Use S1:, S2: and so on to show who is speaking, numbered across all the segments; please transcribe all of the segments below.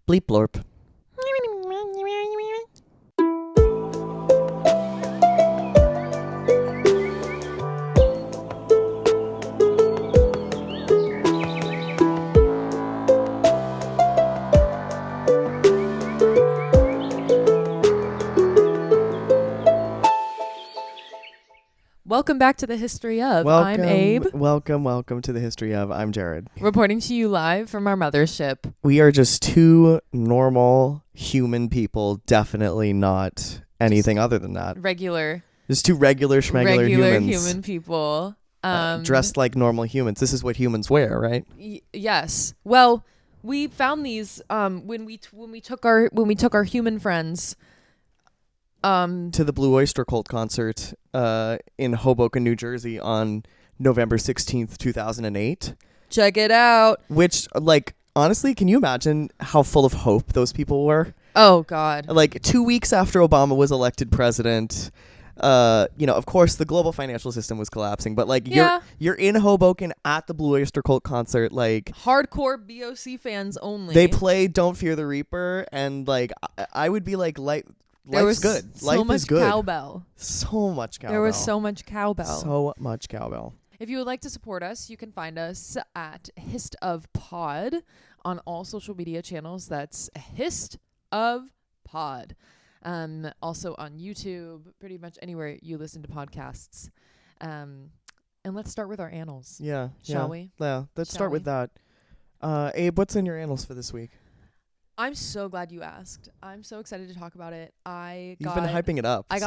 S1: Bleep blorp.
S2: Welcome back to the History of. I'm Abe.
S1: Welcome to the History of. I'm Jared.
S2: Reporting to you live from our mothership.
S1: We are just two normal human people, definitely not anything other than that.
S2: Regular.
S1: Just two regular humans.
S2: Human people.
S1: Dressed like normal humans. This is what humans wear, right?
S2: Yes. Well, we found these when we took our human friends
S1: to the Blue Oyster Cult concert in Hoboken, New Jersey on November 16th, 2008.
S2: Check it out.
S1: Which, like, honestly, can you imagine how full of hope those people were?
S2: Oh, God.
S1: Like, 2 weeks after Obama was elected president, of course, the global financial system was collapsing, but, like, you're in Hoboken at the Blue Oyster Cult concert, like...
S2: Hardcore BOC fans only.
S1: They play Don't Fear the Reaper, and, like, I would be like... Life's good.
S2: So
S1: Life is good.
S2: Cowbell.
S1: So much cowbell.
S2: There was so much cowbell.
S1: So much cowbell.
S2: If you would like to support us, you can find us at Hist of Pod on all social media channels. That's Hist of Pod. Also on YouTube, pretty much anywhere you listen to podcasts. And let's start with our annals.
S1: Yeah.
S2: Shall we?
S1: Yeah. Let's start with that. Abe, what's in your annals for this week?
S2: I'm so glad you asked. I'm so excited to talk about it.
S1: You've been hyping it up.
S2: I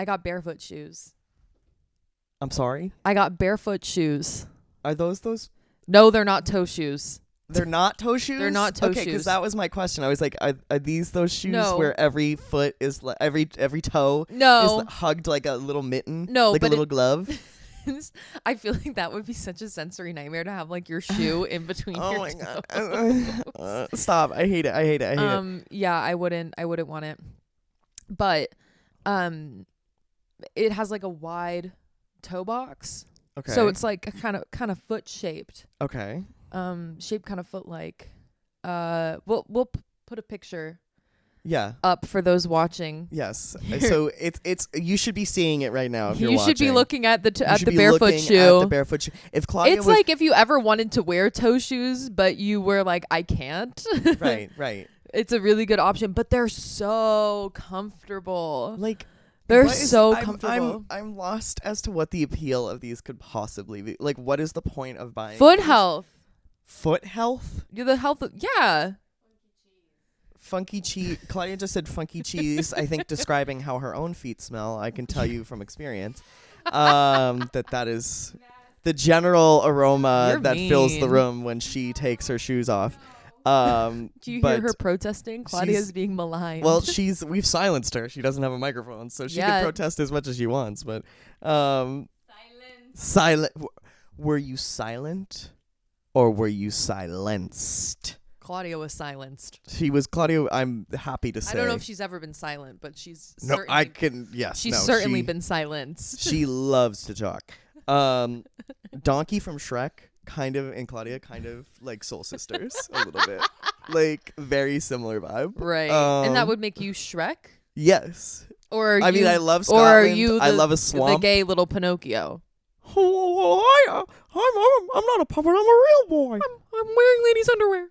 S2: got barefoot shoes.
S1: I'm sorry?
S2: I got barefoot shoes.
S1: Are those?
S2: No, they're not toe shoes.
S1: They're not toe shoes?
S2: They're not toe shoes.
S1: Okay, because that was my question. I was like, are these those shoes
S2: No.
S1: where every foot is every toe
S2: No.
S1: is hugged like a little mitten?
S2: No,
S1: like
S2: but
S1: a little glove?
S2: I feel like that would be such a sensory nightmare to have like your shoe in between your
S1: my
S2: toes.
S1: God. Stop. I hate it.
S2: Yeah, I wouldn't want it. But it has like a wide toe box.
S1: Okay.
S2: So it's like kind of foot shaped.
S1: Okay.
S2: Shaped kind of foot like. We'll put a picture up for those watching.
S1: Yes. So it's you should be seeing it right now if you're watching.
S2: You should be looking at the barefoot shoe.
S1: At the barefoot shoe. If Claudia
S2: it's like if you ever wanted to wear toe shoes but you were like I can't.
S1: Right.
S2: It's a really good option, but they're so comfortable.
S1: Like
S2: they're so comfortable.
S1: I'm lost as to what the appeal of these could possibly be. Like, what is the point of buying
S2: foot
S1: these?
S2: Health?
S1: Foot health?
S2: You're the health. Yeah.
S1: Funky cheese. Claudia just said funky cheese. I think describing how her own feet smell. I can tell you from experience that is the general aroma that fills the room when she takes her shoes off.
S2: Do you hear her protesting? Claudia's being maligned.
S1: Well, we've silenced her. She doesn't have a microphone, so she can protest as much as she wants. But silent. Were you silent, or were you silenced?
S2: Claudia was silenced.
S1: She was Claudia. I'm happy to say.
S2: I don't know if she's ever been silent, but she's
S1: no. I can. Yes,
S2: she's certainly been silenced.
S1: She loves to talk. Donkey from Shrek, kind of, and Claudia, kind of like soul sisters a little bit, like very similar vibe.
S2: Right, and that would make you Shrek.
S1: Yes.
S2: Or
S1: I mean, I love Scotland. Or
S2: are you
S1: I love a swamp.
S2: The gay little Pinocchio.
S1: Oh, I'm not a puppet. I'm a real boy.
S2: I'm wearing ladies' underwear.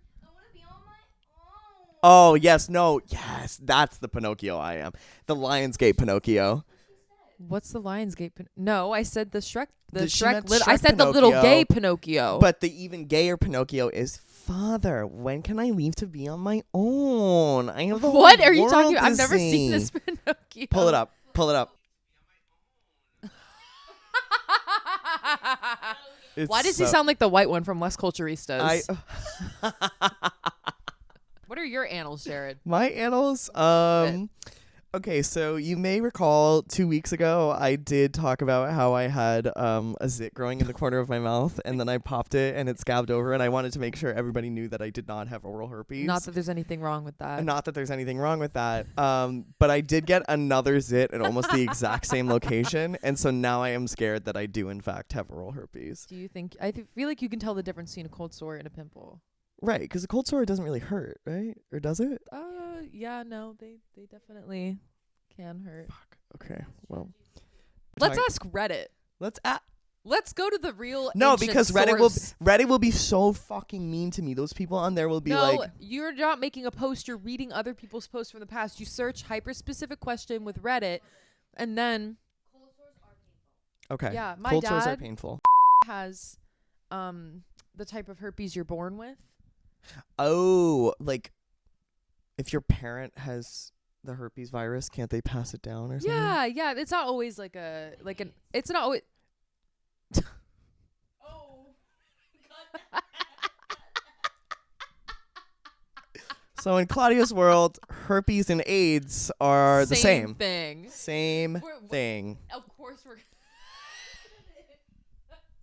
S1: Oh, yes. No. Yes. That's the Pinocchio I am. The Lionsgate Pinocchio.
S2: What's the Lionsgate? No, I said the Shrek. I said
S1: Pinocchio,
S2: the little gay Pinocchio.
S1: But the even gayer Pinocchio is, Father, when can I leave to be on my own? I have the whole
S2: What are you talking
S1: about?
S2: I've never seen this Pinocchio.
S1: Pull it up.
S2: Why does he sound like the white one from West Culturistas? What are your annals, Jared?
S1: My annals? Okay, so you may recall 2 weeks ago I did talk about how I had a zit growing in the corner of my mouth, and then I popped it and it scabbed over, and I wanted to make sure everybody knew that I did not have oral herpes.
S2: Not that there's anything wrong with that.
S1: But I did get another zit at almost the exact same location, and so now I am scared that I do in fact have oral herpes.
S2: Do you think? I feel like you can tell the difference between a cold sore and a pimple.
S1: Right, because a cold sore doesn't really hurt, right? Or does it?
S2: Yeah, no, they definitely can hurt.
S1: Fuck. Okay, well.
S2: Let's ask Reddit.
S1: Let's
S2: go to the real
S1: No,
S2: ancient
S1: because
S2: source.
S1: Reddit will be so fucking mean to me. Those people on there will be like...
S2: No, you're not making a post. You're reading other people's posts from the past. You search hyper-specific question with Reddit, and then...
S3: Cold sores are painful.
S1: Okay.
S2: Yeah, my
S1: Cold sores are
S2: dad
S1: painful.
S2: has the type of herpes you're born with.
S1: Oh, like if your parent has the herpes virus, can't they pass it down or something?
S2: Yeah. It's not always it's not always...
S3: Oh.
S1: So in Claudia's world, herpes and AIDS are the same.
S2: thing.
S1: Same thing.
S2: Of course we're...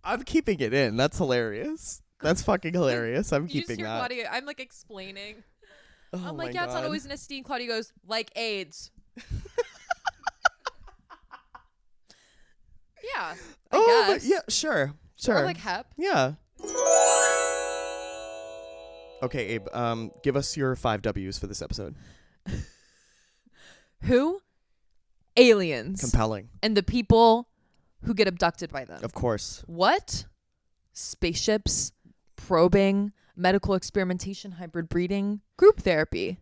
S1: I'm keeping it in. That's hilarious. That's fucking hilarious. I'm
S2: You just
S1: keeping
S2: hear
S1: that.
S2: Claudia, I'm like explaining.
S1: Oh
S2: I'm
S1: my
S2: like, yeah, it's not
S1: God.
S2: always an STD. And Claudia goes, like AIDS. Yeah, I guess.
S1: Yeah, sure.
S2: Or like Hep.
S1: Yeah. Okay, Abe, give us your 5 W's for this episode.
S2: Who? Aliens.
S1: Compelling.
S2: And the people who get abducted by them.
S1: Of course.
S2: What? Spaceships, probing, medical experimentation, hybrid breeding, group therapy.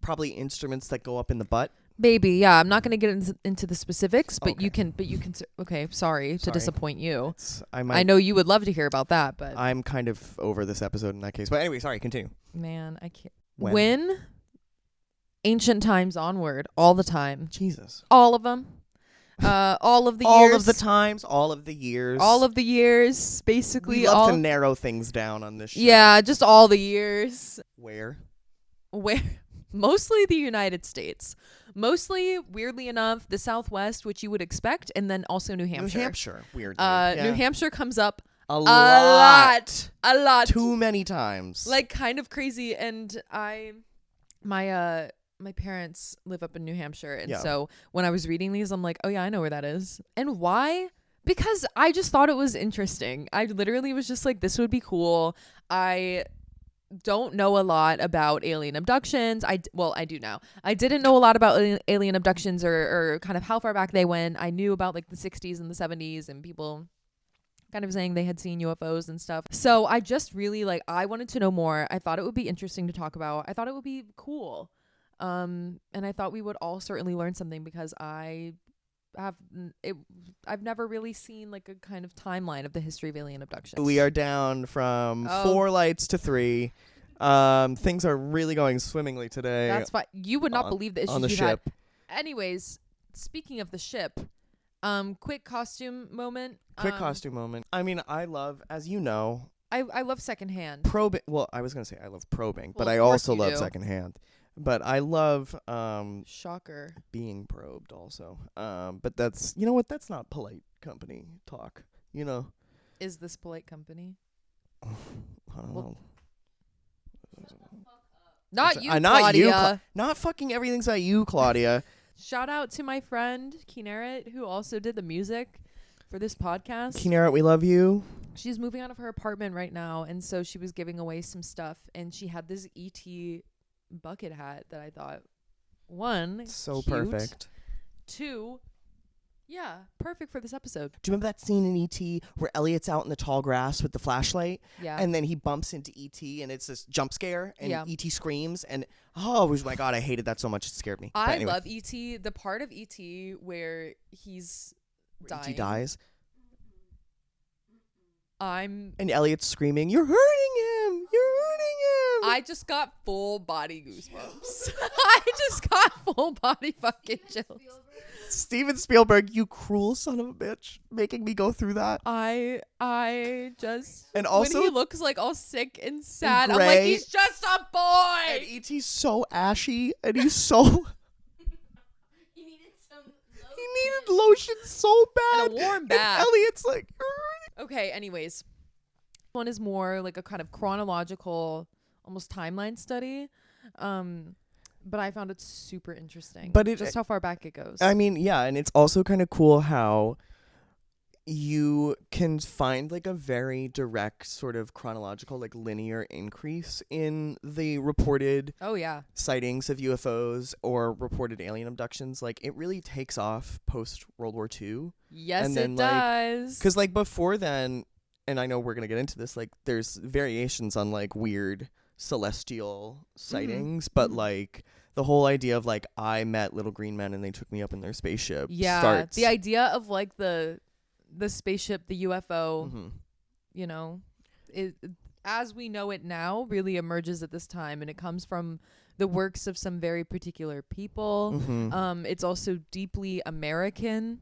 S1: Probably instruments that go up in the butt.
S2: Baby, yeah, I'm not going to get into the specifics, but
S1: Okay.
S2: you can okay, sorry to disappoint you. I know you would love to hear about that, but
S1: I'm kind of over this episode in that case. But anyway, sorry, continue.
S2: man, I can't.
S1: When?
S2: When? Ancient times onward, all the time.
S1: Jesus.
S2: All of them. All of the
S1: All
S2: years.
S1: of the times, all of the years.
S2: All of the years, basically.
S1: We love to narrow things down on this show.
S2: Yeah, just all the years.
S1: Where?
S2: Mostly the United States. Mostly, weirdly enough, the Southwest, which you would expect, and then also New Hampshire.
S1: New Hampshire, weirdly. Yeah.
S2: New Hampshire comes up
S1: A
S2: lot. A lot.
S1: Too many times.
S2: Like, kind of crazy. And my parents live up in New Hampshire, and so when I was reading these, I'm like, oh yeah, I know where that is. And why? Because I just thought it was interesting. I literally was just like, this would be cool. I don't know a lot about alien abductions. I do now. I didn't know a lot about alien abductions or kind of how far back they went. I knew about like the 60s and the 70s and people kind of saying they had seen UFOs and stuff. So I just really I wanted to know more. I thought it would be interesting to talk about. I thought it would be cool. And I thought we would all certainly learn something because I've never really seen like a kind of timeline of the history of alien abduction.
S1: We are down from 4 lights to 3. Things are really going swimmingly today.
S2: That's fine. You would not believe the issues
S1: on the
S2: we've
S1: ship.
S2: had. Anyways, speaking of the ship, quick costume moment.
S1: Costume moment. I mean, I love, as you know,
S2: I love secondhand.
S1: probing. Well, I was gonna say I love probing, but
S2: Well,
S1: I
S2: of course
S1: also
S2: you
S1: love
S2: do.
S1: secondhand. But I love
S2: Shocker.
S1: being probed also. But that's, you know what? That's not polite company talk. You know.
S2: Is this polite company?
S1: I don't
S2: Well,
S1: know.
S2: Not you,
S1: Not
S2: Claudia.
S1: you, not fucking everything's about you, Claudia.
S2: Shout out to my friend Kineret, who also did the music for this podcast.
S1: Kineret, we love you.
S2: She's moving out of her apartment right now, and so she was giving away some stuff, and she had this ET bucket hat that I thought, one,
S1: So
S2: cute,
S1: perfect.
S2: 2, yeah, perfect for this episode.
S1: Do you remember that scene in E.T. where Elliot's out in the tall grass with the flashlight?
S2: Yeah.
S1: And then he bumps into E.T. and it's this jump scare and
S2: Yeah.
S1: E.T. screams and oh my God, I hated that so much. It scared me. But
S2: I
S1: anyway,
S2: love E.T. The part of E.T. where he's dying.
S1: E.T. dies
S2: I'm
S1: and Elliot's screaming, "You're hurting him! You're hurting him!"
S2: I just got full body goosebumps. I just got full body fucking chills.
S1: Steven Spielberg, you cruel son of a bitch, making me go through that.
S2: I just
S1: And also-
S2: when he looks like all sick and sad, I'm like,
S1: gray.
S2: he's just a
S1: And
S2: boy.
S1: E.T.'s so ashy and he's so
S3: He needed some
S1: he needed lotion so bad.
S2: And a warm
S1: And
S2: bath.
S1: Elliot's like, "You're hurting."
S2: Okay, anyways. One is more like a kind of chronological, almost timeline study. But I found it super interesting.
S1: But
S2: just how far back it goes.
S1: I mean, yeah, and it's also kind of cool how, you can find like a very direct sort of chronological, like linear increase in the reported
S2: Oh yeah.
S1: sightings of UFOs or reported alien abductions. Like it really takes off post World War II.
S2: Yes,
S1: And then,
S2: it
S1: like,
S2: does.
S1: Because like before then, and I know we're going to get into this, like there's variations on like weird celestial sightings, but
S2: Mhm.
S1: like the whole idea of like I met little green men and they took me up in their spaceship
S2: yeah,
S1: starts.
S2: the idea of like the spaceship, the UFO,
S1: Mhm.
S2: you know, it, as we know it now, really emerges at this time, and it comes from the works of some very particular people.
S1: Mhm.
S2: It's also deeply American.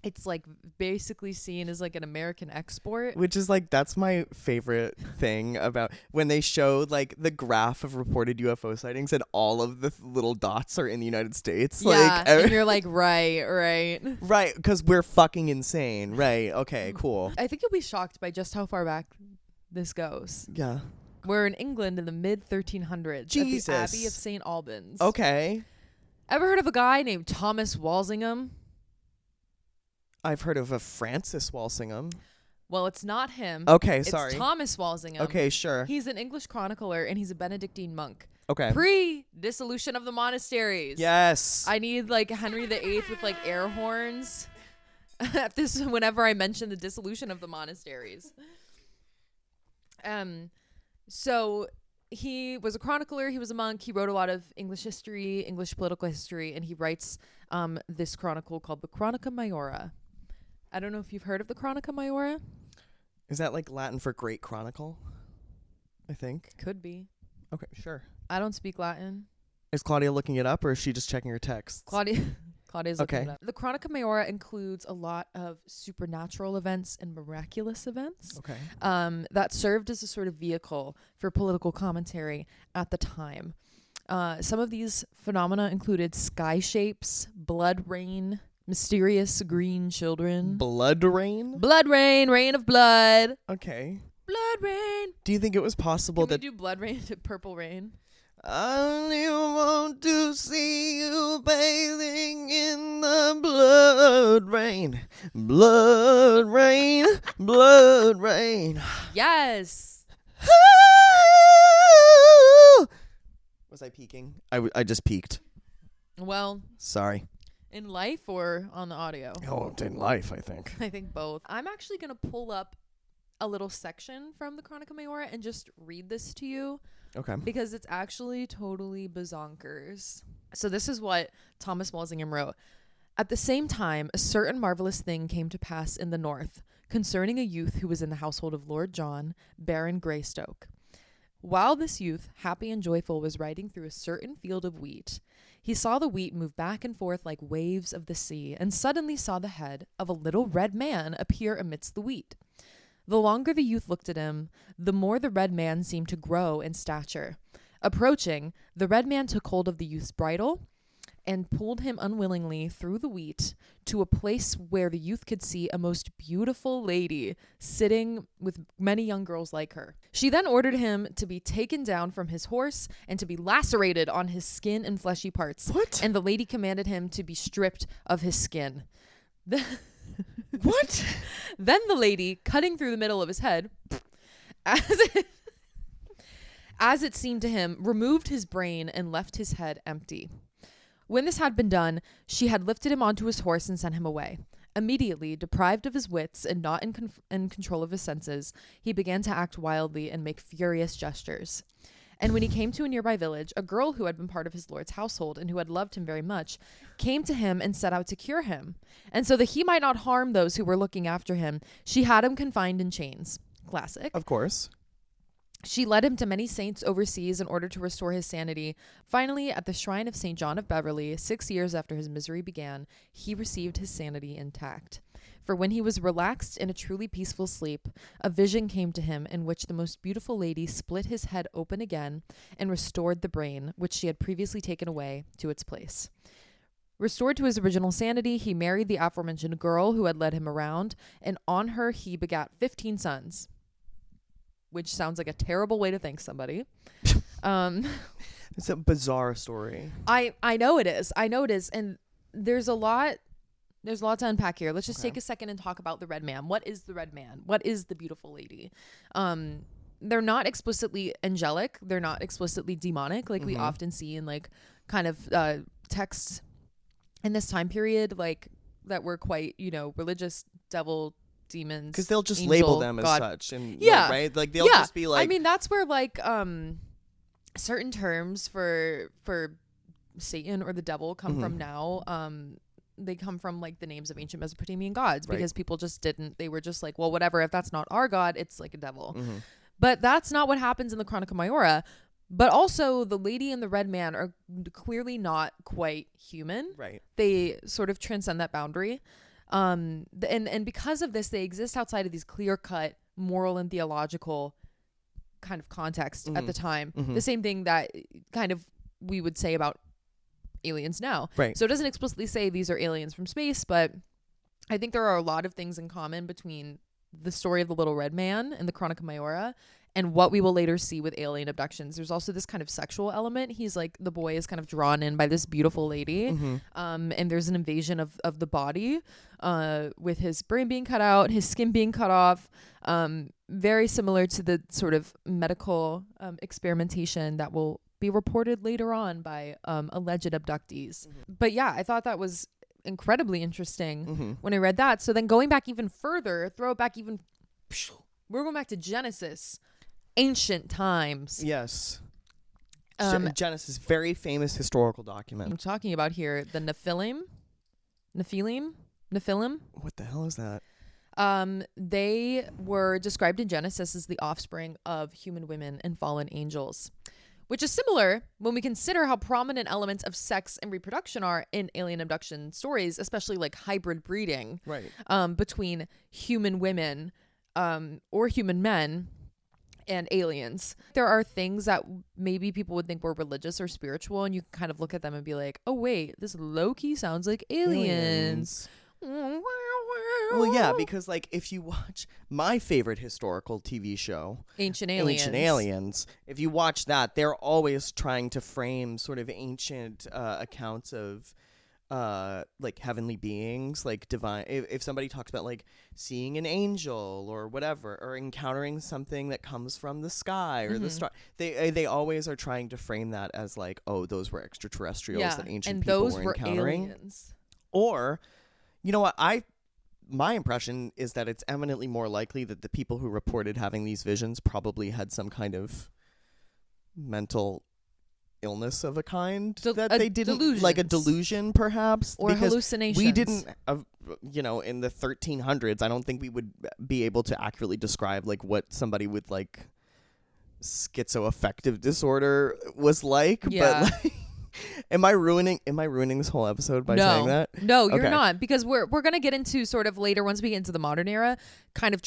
S2: It's like basically seen as like an American export.
S1: Which is like that's my favorite thing about when they showed like the graph of reported UFO sightings and all of the little dots are in the United States.
S2: Yeah,
S1: Like
S2: and you're like, right.
S1: right, because we're fucking insane. Right. Okay. Cool.
S2: I think you'll be shocked by just how far back this goes.
S1: Yeah.
S2: We're in England in the mid 1300s
S1: Jesus.
S2: at the Abbey of St. Albans.
S1: Okay.
S2: Ever heard of a guy named Thomas Walsingham?
S1: I've heard of a Francis Walsingham.
S2: Well, it's not him.
S1: Okay.
S2: It's
S1: Sorry.
S2: Thomas Walsingham.
S1: Okay. Sure.
S2: He's an English chronicler and he's a Benedictine monk.
S1: Okay.
S2: Pre-dissolution of the monasteries.
S1: Yes.
S2: I need like Henry VIII with like air horns at this whenever I mention the dissolution of the monasteries. So he was a chronicler, he was a monk, he wrote a lot of English history, English political history, and he writes this chronicle called the Chronica Maiora. I don't know if you've heard of the Chronica Maiora.
S1: Is that like Latin for Great Chronicle? I think.
S2: Could be.
S1: Okay. Sure.
S2: I don't speak Latin.
S1: Is Claudia looking it up or is she just checking her texts?
S2: Claudia's looking
S1: Okay.
S2: it up. The Chronica Maiora includes a lot of supernatural events and miraculous events
S1: Okay.
S2: that served as a sort of vehicle for political commentary at the time. Some of these phenomena included sky shapes, blood rain, mysterious green children.
S1: Blood rain?
S2: Blood rain, rain of blood.
S1: Okay.
S2: Blood rain.
S1: Do you think it was possible
S2: Can we
S1: that
S2: do blood rain to purple rain?
S1: I only want to see you bathing in the blood rain? Blood rain, blood rain.
S2: Yes.
S1: Was I peeking? I just peeked.
S2: Well,
S1: Sorry.
S2: in life or on the audio?
S1: Oh, in life, I think.
S2: I think both. I'm actually going to pull up a little section from the Chronica Maiora and just read this to you
S1: Okay.
S2: because it's actually totally bazonkers. So this is what Thomas Walsingham wrote. At the same time, a certain marvelous thing came to pass in the north concerning a youth who was in the household of Lord John, Baron Greystoke. While this youth, happy and joyful, was riding through a certain field of wheat, he saw the wheat move back and forth like waves of the sea, and suddenly saw the head of a little red man appear amidst the wheat. The longer the youth looked at him, the more the red man seemed to grow in stature. Approaching, the red man took hold of the youth's bridle and pulled him unwillingly through the wheat to a place where the youth could see a most beautiful lady sitting with many young girls like her. She then ordered him to be taken down from his horse and to be lacerated on his skin and fleshy parts.
S1: What?
S2: And the lady commanded him to be stripped of his skin.
S1: What?
S2: Then the lady, cutting through the middle of his head, as it seemed to him, removed his brain and left his head empty. When this had been done, she had lifted him onto his horse and sent him away. Immediately, deprived of his wits and not in control of his senses, he began to act wildly and make furious gestures. And when he came to a nearby village, a girl who had been part of his lord's household and who had loved him very much came to him and set out to cure him. And so that he might not harm those who were looking after him, she had him confined in chains. Classic.
S1: Of course.
S2: She led him to many saints overseas in order to restore his sanity. Finally, at the shrine of St. John of Beverley, 6 years after his misery began, he received his sanity intact. For when he was relaxed in a truly peaceful sleep, a vision came to him in which the most beautiful lady split his head open again and restored the brain, which she had previously taken away, to its place. Restored to his original sanity, he married the aforementioned girl who had led him around, and on her he begat 15 sons. Which sounds like a terrible way to thank somebody.
S1: It's a bizarre story.
S2: I know it is. And there's a lot There's a lot to unpack here. Let's just
S1: Okay.
S2: take a second and talk about the red man. What is the red man? What is the beautiful lady? They're not explicitly angelic. They're not explicitly demonic like we often see in like kind of texts in this time period, like that were quite, religious, devil, demons.
S1: Because they'll just
S2: angel,
S1: label them as
S2: God.
S1: such. And
S2: Yeah.
S1: right? Like they'll just be like,
S2: I mean, that's where like certain terms for Satan or the devil come from now. They come from like the names of ancient Mesopotamian gods because people just they were just like, well, whatever, if that's not our god, it's like a devil. But that's not what happens in the Chronica Maiora. But also the lady and the red man are clearly not quite human.
S1: right.
S2: They sort of transcend that boundary. And because of this, they exist outside of these clear-cut moral and theological kind of context at the time. The same thing that kind of we would say about aliens now.
S1: Right.
S2: So it doesn't explicitly say these are aliens from space, but I think there are a lot of things in common between the story of the little red man and the Chronica Maiora and what we will later see with alien abductions. There's also this kind of sexual element. He's like, the boy is kind of drawn in by this beautiful lady. And there's an invasion of the body with his brain being cut out, his skin being cut off. Very similar to the sort of medical experimentation that will be reported later on by alleged abductees. But yeah, I thought that was incredibly interesting when I read that. So then going back even further, we're going back to Genesis, ancient times.
S1: Yes. Genesis, very famous historical document.
S2: I'm talking about here the Nephilim.
S1: What the hell is that?
S2: They were described in Genesis as the offspring of human women and fallen angels, which is similar when we consider how prominent elements of sex and reproduction are in alien abduction stories, especially like hybrid breeding between human women or human men and aliens. There are things that maybe people would think were religious or spiritual, and you can kind of look at them and be like, oh wait, this low-key sounds like aliens.
S1: Well, yeah, because like if you watch my favorite historical TV show,
S2: Ancient Aliens,
S1: if you watch that, they're always trying to frame sort of ancient accounts of like heavenly beings, like divine. If somebody talks about like seeing an angel or whatever, or encountering something that comes from the sky or the star, they always are trying to frame that as like, oh, those were extraterrestrials that ancient
S2: and
S1: people
S2: those
S1: were
S2: were
S1: encountering.
S2: aliens.
S1: Or, you know what, my impression is that it's eminently more likely that the people who reported having these visions probably had some kind of mental illness of a kind that they didn't, like a delusion perhaps,
S2: or
S1: because
S2: hallucinations.
S1: we didn't, in the 1300s, I don't think we would be able to accurately describe like what somebody with like schizoaffective disorder was like.
S2: Yeah.
S1: But like, Am I ruining this whole episode by saying that?
S2: No, you're
S1: Okay.
S2: not, because we're gonna get into sort of later, once we get into the modern era, kind of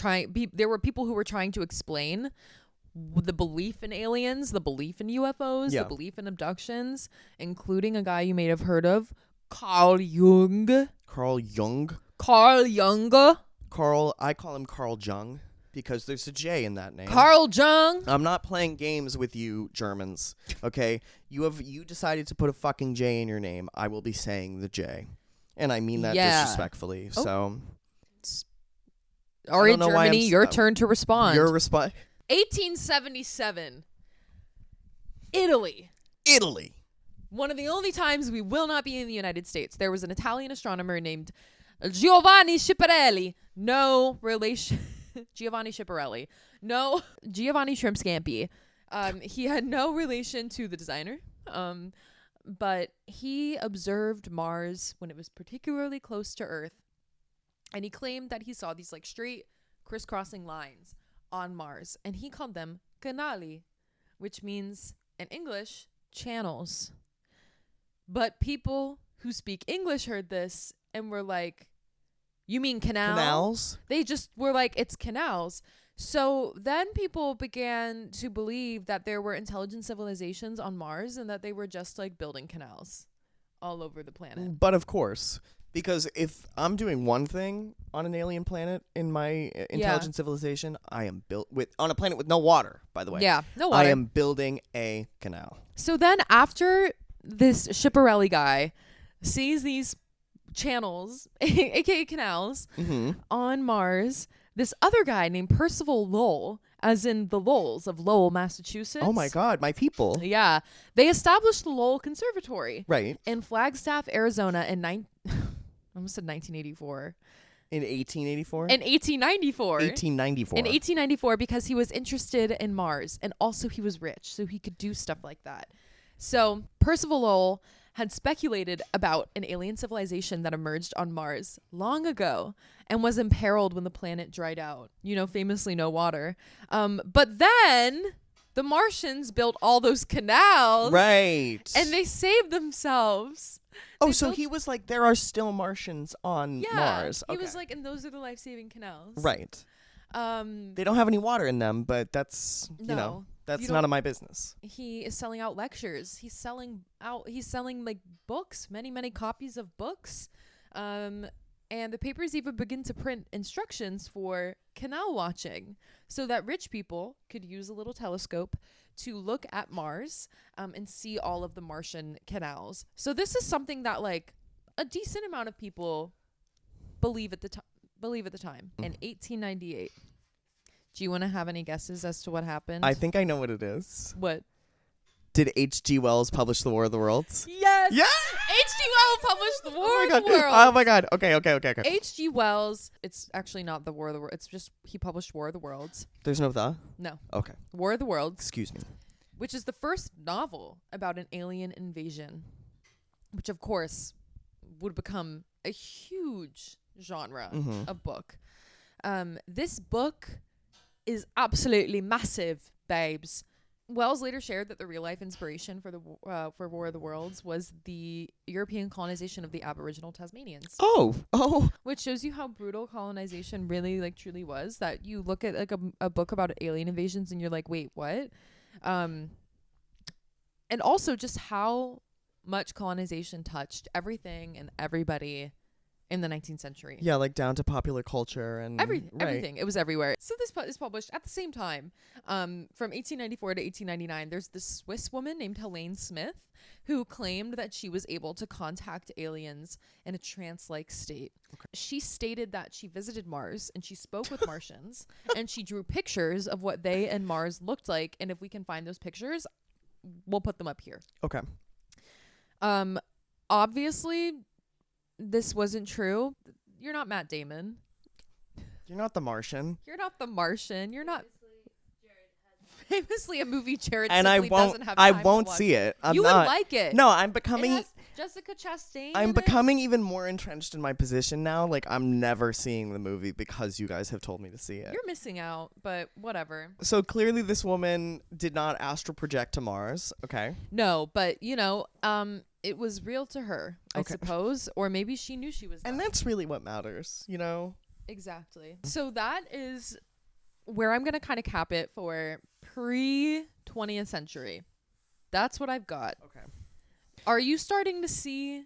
S2: there were people who were trying to explain the belief in aliens, the belief in UFOs,
S1: Yeah.
S2: the belief in abductions, including a guy you may have heard of, Carl Jung.
S1: Carl Jung. I call him Carl Jung because there's a J in that name.
S2: Carl Jung.
S1: I'm not playing games with you Germans, okay? You decided to put a fucking J in your name. I will be saying the J. And I mean that disrespectfully.
S2: Oh.
S1: So
S2: Or
S1: I
S2: in
S1: don't know why
S2: Germany, your turn to respond.
S1: your response.
S2: 1877. Italy. One of the only times we will not be in the United States. There was an Italian astronomer named Giovanni Schiaparelli. No relation. Giovanni Schiaparelli. No. Giovanni Shrimp Scampi. He had no relation to the designer. But he observed Mars when it was particularly close to Earth. And he claimed that he saw these like straight crisscrossing lines on Mars. And he called them canali, which means in English, channels. But people who speak English heard this and were like, you mean canals? They just were like, it's canals. So then people began to believe that there were intelligent civilizations on Mars and that they were just like building canals all over the planet.
S1: But of course, because if I'm doing one thing on an alien planet in my intelligent civilization, I am built on a planet with no water, by the way.
S2: Yeah, no water.
S1: I am building a canal.
S2: So then after this Schiaparelli guy sees these channels, aka canals,
S1: Mm-hmm.
S2: on Mars, this other guy named Percival Lowell, as in the Lowells of Lowell, Massachusetts.
S1: Oh my God, my people.
S2: Yeah. They established the Lowell Conservatory
S1: Right.
S2: in Flagstaff, Arizona in I almost said 1984.
S1: In 1884?
S2: In 1894.
S1: 1894.
S2: In 1894, because he was interested in Mars, and also he was rich, so he could do stuff like that. So Percival Lowell had speculated about an alien civilization that emerged on Mars long ago and was imperiled when the planet dried out. You know, famously no water. But then the Martians built all those canals.
S1: Right.
S2: And they saved themselves.
S1: Oh,
S2: They
S1: so
S2: built-
S1: he was like, there are still Martians on
S2: Yeah.
S1: Mars.
S2: He
S1: Okay.
S2: was like, and those are the life-saving canals.
S1: Right. They don't have any water in them, but that's, you know,
S2: No,
S1: that's
S2: you
S1: none
S2: don't-
S1: of my business.
S2: He is selling out lectures. He's selling like books, many copies of books. And the papers even begin to print instructions for canal watching so that rich people could use a little telescope to look at Mars and see all of the Martian canals. So this is something that like a decent amount of people believe at the time. In 1898. Do you want to have any guesses as to what happened?
S1: I think I know what it is.
S2: What?
S1: Did H.G. Wells publish The War of the Worlds?
S2: Yes.
S1: Yeah.
S2: H.G. Wells published The War
S1: Oh
S2: of
S1: my
S2: the
S1: God.
S2: Worlds.
S1: Oh my God. Okay.
S2: H.G. Wells, it's actually not The War of the Worlds. It's just he published War of the Worlds.
S1: There's no the?
S2: No.
S1: Okay.
S2: War of the Worlds,
S1: Excuse me.
S2: which is the first novel about an alien invasion, which of course would become a huge genre
S1: Mhm.
S2: of book. This book is absolutely massive, babes. Wells later shared that the real-life inspiration for for War of the Worlds was the European colonization of the Aboriginal Tasmanians,
S1: Oh.
S2: which shows you how brutal colonization really, like, truly was. That you look at like a book about alien invasions and you're like, wait, what? And also just how much colonization touched everything and everybody in the 19th century.
S1: Yeah, like down to popular culture and
S2: Everything. It was everywhere. So this is published at the same time. From 1894 to 1899, there's this Swiss woman named Helene Smith who claimed that she was able to contact aliens in a trance-like state.
S1: Okay.
S2: She stated that she visited Mars and she spoke with Martians and she drew pictures of what they and Mars looked like. And if we can find those pictures, we'll put them up here.
S1: Okay.
S2: Obviously, this wasn't true. You're not Matt Damon.
S1: You're not the Martian.
S2: You're not the Martian. You're not famously a movie Jared
S1: And
S2: simply doesn't have
S1: I
S2: time to
S1: won't
S2: watch.
S1: see it. I'm
S2: You
S1: not.
S2: would like it.
S1: No, I'm
S2: It
S1: becoming
S2: has Jessica Chastain.
S1: I'm
S2: in it.
S1: becoming even more entrenched in my position now. Like, I'm never seeing the movie because you guys have told me to see it.
S2: You're missing out, but whatever.
S1: So clearly this woman did not astral project to Mars. Okay.
S2: No, but you know, it was real to her, I
S1: Okay.
S2: suppose, or maybe she knew she was.
S1: And
S2: dying.
S1: that's really what matters, you know?
S2: Exactly. So that is where I'm going to kind of cap it for pre-20th century. That's what I've got.
S1: Okay.
S2: Are you starting to see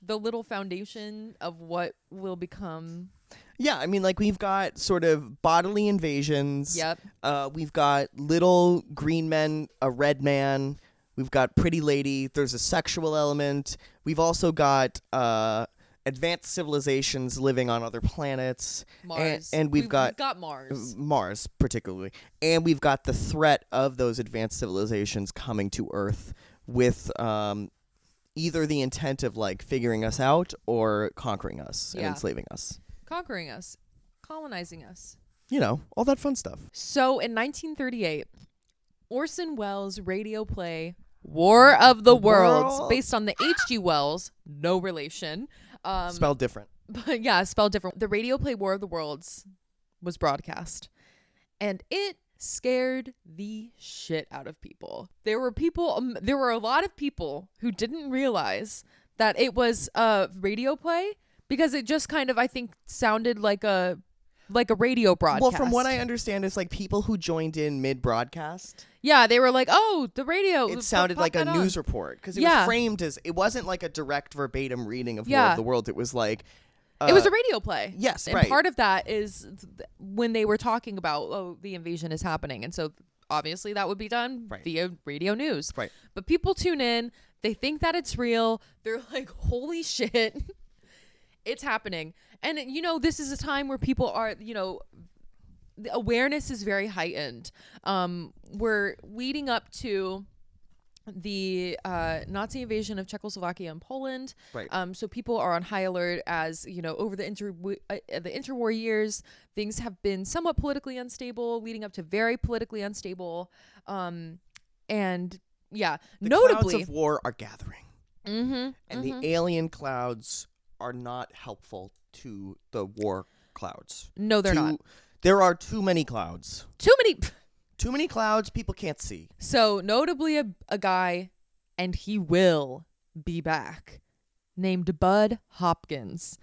S2: the little foundation of what will become?
S1: Yeah, I mean, like, we've got sort of bodily invasions.
S2: Yep.
S1: We've got little green men, a red man. We've got pretty lady. There's a sexual element. We've also got advanced civilizations living on other planets.
S2: Mars.
S1: And we've got
S2: Mars.
S1: Mars, particularly. And we've got the threat of those advanced civilizations coming to Earth with either the intent of, like, figuring us out or conquering us and
S2: Yeah.
S1: enslaving us.
S2: Conquering us. Colonizing us.
S1: You know, all that fun stuff.
S2: So in 1938, Orson Welles' radio play War of the Worlds,
S1: World.
S2: based on the H.G. Wells, no relation.
S1: Spelled different.
S2: But yeah, spelled different. The radio play War of the Worlds was broadcast, and it scared the shit out of people. There were a lot of people who didn't realize that it was a radio play because it just kind of, I think, sounded like a radio broadcast.
S1: Well, from what I understand, it's like people who joined in mid-broadcast.
S2: Yeah, they were like, "Oh, the radio."
S1: It sounded like a news report because it
S2: Yeah.
S1: was framed as, it wasn't like a direct verbatim reading of War
S2: Yeah.
S1: of the World. It was like,
S2: It was a radio play.
S1: yes,
S2: And
S1: right.
S2: part of that is when they were talking about, the invasion is happening. And so obviously that would be done
S1: Right.
S2: via radio news.
S1: Right.
S2: But people tune in. They think that it's real. They're like, holy shit. It's happening. And, this is a time where people are, the awareness is very heightened. We're leading up to the Nazi invasion of Czechoslovakia and Poland.
S1: Right.
S2: So people are on high alert as, over the interwar years, things have been somewhat politically unstable, leading up to very politically unstable. And yeah,
S1: The
S2: notably,
S1: clouds of war are gathering.
S2: mm-hmm,
S1: And the alien clouds are not helpful to the war clouds.
S2: no, they're not.
S1: There are too many clouds.
S2: Too many.
S1: Too many clouds people can't see.
S2: So notably a guy, and he will be back, named Bud Hopkins.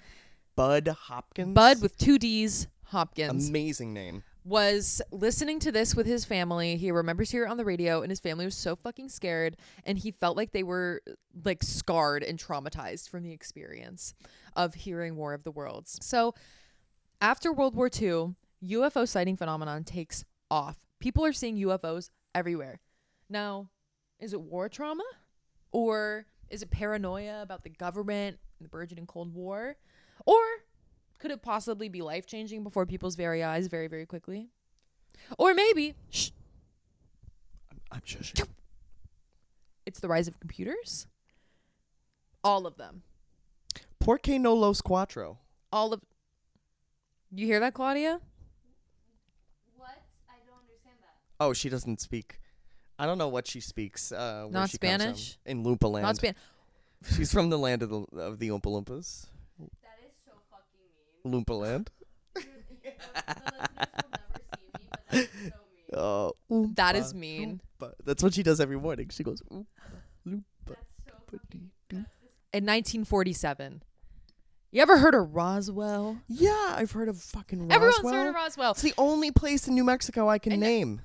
S1: Bud Hopkins?
S2: Bud with 2 D's, Hopkins.
S1: Amazing name.
S2: Was listening to this with his family. He remembers hearing it on the radio, and his family was so fucking scared, and he felt like they were like scarred and traumatized from the experience of hearing War of the Worlds. So after World War II, UFO sighting phenomenon takes off. People are seeing UFOs everywhere. Now, is it war trauma? Or is it paranoia about the government and the burgeoning Cold War? Or could it possibly be life-changing before people's very eyes very, very quickly? Or maybe,
S1: I'm shushing.
S2: it's the rise of computers? All of them.
S1: Por qué no los cuatro?
S2: All of... You hear that, Claudia?
S3: What? I don't understand that.
S1: Oh, she doesn't speak. I don't know what she speaks. Where
S2: Not
S1: she comes
S2: Spanish?
S1: from. In Loompa Land.
S2: Not Spanish.
S1: She's from the land of the Oompa Loompas.
S3: That is so fucking mean.
S1: Loompa Land.
S3: The listeners will never see me, but that's so mean.
S1: Oh,
S2: That is mean.
S1: Oompa. That's what she does every morning. She goes, Oompa, Loompa.
S3: That's so fucking...
S1: doo.
S2: In 1947. You ever heard of Roswell?
S1: Yeah, I've heard of fucking Roswell.
S2: Everyone's heard of Roswell.
S1: It's the only place in New Mexico I can
S2: And-
S1: name.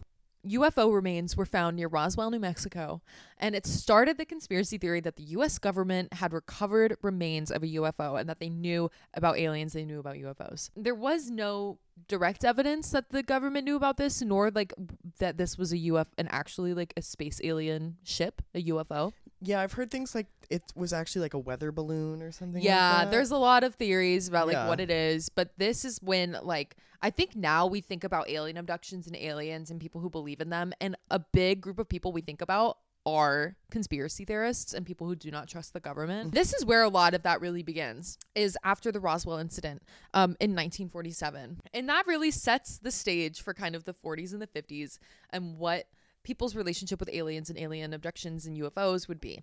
S2: UFO remains were found near Roswell, New Mexico, and it started the conspiracy theory that the U.S. government had recovered remains of a UFO and that they knew about aliens, they knew about UFOs. There was no direct evidence that the government knew about this, nor like that this was a UFO and actually like a space alien ship, a UFO.
S1: Yeah, I've heard things like it was actually like a weather balloon or something.
S2: Yeah,
S1: like that.
S2: there's a lot of theories about like
S1: Yeah.
S2: what it is, but this is when like I think now we think about alien abductions and aliens and people who believe in them, and a big group of people we think about are conspiracy theorists and people who do not trust the government. This is where a lot of that really begins, is after the Roswell incident in 1947. And that really sets the stage for kind of the 40s and the 50s and what people's relationship with aliens and alien abductions and UFOs would be.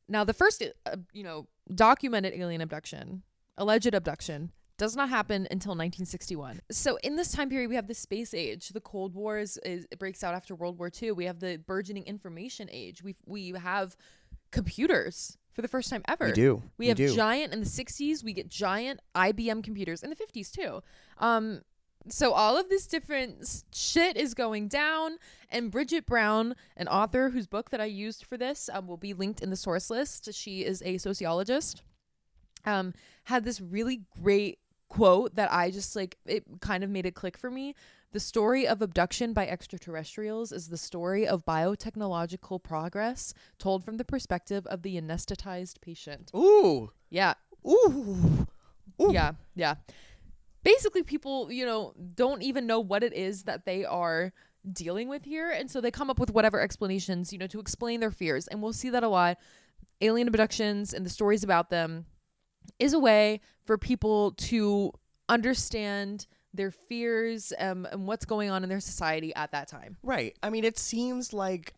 S2: Now, the first, documented alien abduction, alleged abduction, does not happen until 1961. So in this time period, we have the space age. The Cold War it breaks out after World War II. We have the burgeoning information age. We have computers for the first time ever.
S1: We do.
S2: We have
S1: do.
S2: giant in the 60s. We get giant IBM computers in the 50s too. So all of this different shit is going down, and Bridget Brown, an author whose book that I used for this will be linked in the source list. She is a sociologist. Had this really great quote that I just like, it kind of made it click for me. The story of abduction by extraterrestrials is the story of biotechnological progress told from the perspective of the anesthetized patient.
S1: Ooh.
S2: Yeah.
S1: Ooh. Ooh.
S2: Yeah. Basically, people, don't even know what it is that they are dealing with here. And so they come up with whatever explanations, to explain their fears. And we'll see that a lot. Alien abductions and the stories about them is a way for people to understand their fears and what's going on in their society at that time.
S1: Right. I mean, it seems like,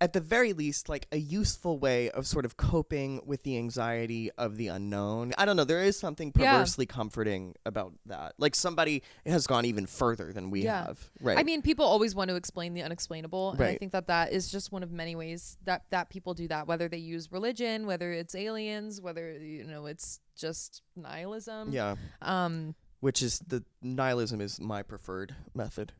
S1: at the very least, like a useful way of sort of coping with the anxiety of the unknown. I don't know. There is something perversely comforting about that. Like somebody has gone even further than we have. Right.
S2: I mean, people always want to explain the unexplainable. And I
S1: Right.
S2: think that is just one of many ways that people do that, whether they use religion, whether it's aliens, whether, it's just nihilism.
S1: Yeah. Which is the nihilism is my preferred method.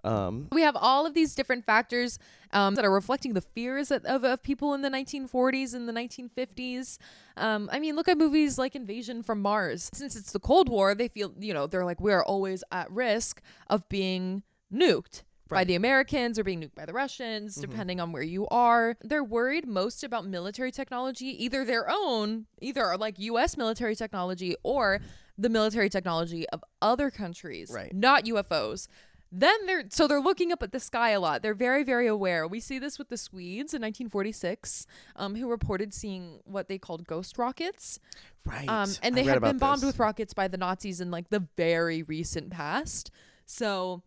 S2: We have all of these different factors that are reflecting the fears of people in the 1940s and the 1950s. I mean, look at movies like Invasion from Mars. Since it's the Cold War, they feel, they're like, we're always at risk of being nuked. by the Americans or being nuked by the Russians, depending on where you are. They're worried most about military technology, either their own, either like U.S. military technology or the military technology of other countries, not UFOs. Then they're looking up at the sky a lot. They're very, very aware. We see this with the Swedes in 1946, who reported seeing what they called ghost rockets.
S1: Right.
S2: And they had been bombed with rockets by the Nazis in like the very recent past. So,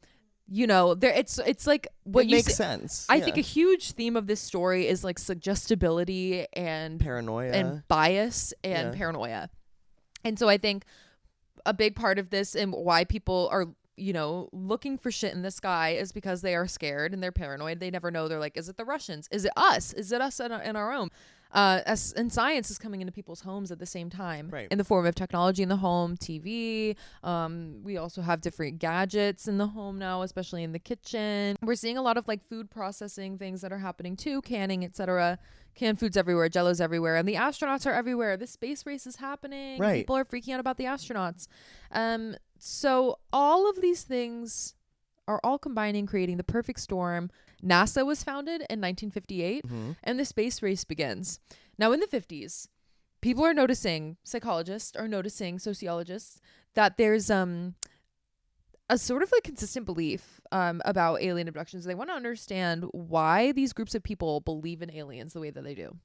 S2: you know, it's like what you
S1: makes sense.
S2: I think a huge theme of this story is like suggestibility and
S1: paranoia
S2: and bias and paranoia. And so I think a big part of this and why people are, you know, looking for shit in the sky is because they are scared and they're paranoid. They never know. They're like, is it the Russians? Is it us? Is it us in our home? And science is coming into people's homes at the same time in the form of technology in the home, TV. We also have different gadgets in the home now, especially in the kitchen. We're seeing a lot of like food processing things that are happening too, canning, etc. Canned foods everywhere, Jello's everywhere, and the astronauts are everywhere. The space race is happening. People are freaking out about the astronauts. So all of these things are all combining, creating the perfect storm. NASA was founded in 1958, and the space race begins. Now, in the 50s, people are noticing, psychologists are noticing, sociologists, that there's a sort of like consistent belief about alien abductions. They want to understand why these groups of people believe in aliens the way that they do.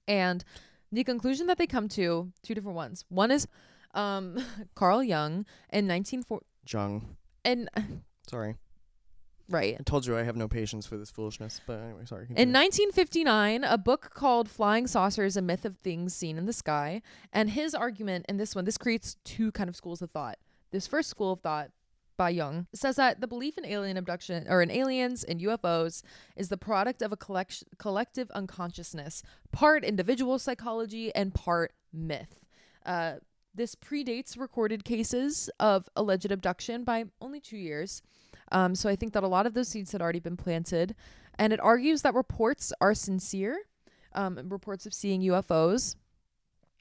S2: And the conclusion that they come to, two different ones. One is Carl Jung in 1940.
S1: Jung.
S2: And
S1: sorry.
S2: Right.
S1: I told you I have no patience for this foolishness, but anyway, sorry.
S2: Continue. In 1959, a book called Flying Saucers, A Myth of Things Seen in the Sky. And his argument in this one, this creates two kind of schools of thought. This first school of thought by Jung says that the belief in alien abduction or in aliens and UFOs is the product of a collective unconsciousness, part individual psychology and part myth. This predates recorded cases of alleged abduction by only 2 years. So I think that a lot of those seeds had already been planted. And it argues that reports are sincere, reports of seeing UFOs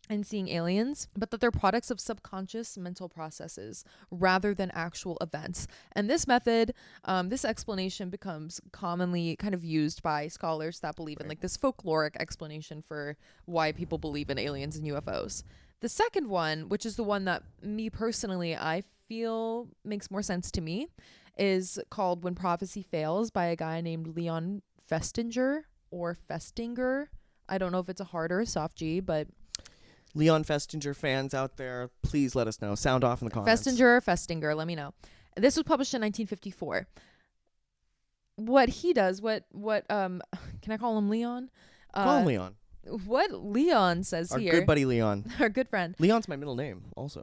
S2: and seeing aliens, but that they're products of subconscious mental processes rather than actual events. And this method, this explanation becomes commonly kind of used by scholars that believe in like this folkloric explanation for why people believe in aliens and UFOs. The second one, which is the one that me personally, I feel makes more sense to me, is called When Prophecy Fails by a guy named Leon Festinger or Festinger. I don't know if it's a hard or a soft G, but
S1: Leon Festinger fans out there, please let us know. Sound off in the comments.
S2: Festinger or Festinger, let me know. This was published in 1954. What he does, what can I call him Leon?
S1: Call him Leon.
S2: What Leon says
S1: Our
S2: here.
S1: good buddy Leon.
S2: Our good friend.
S1: Leon's my middle name also.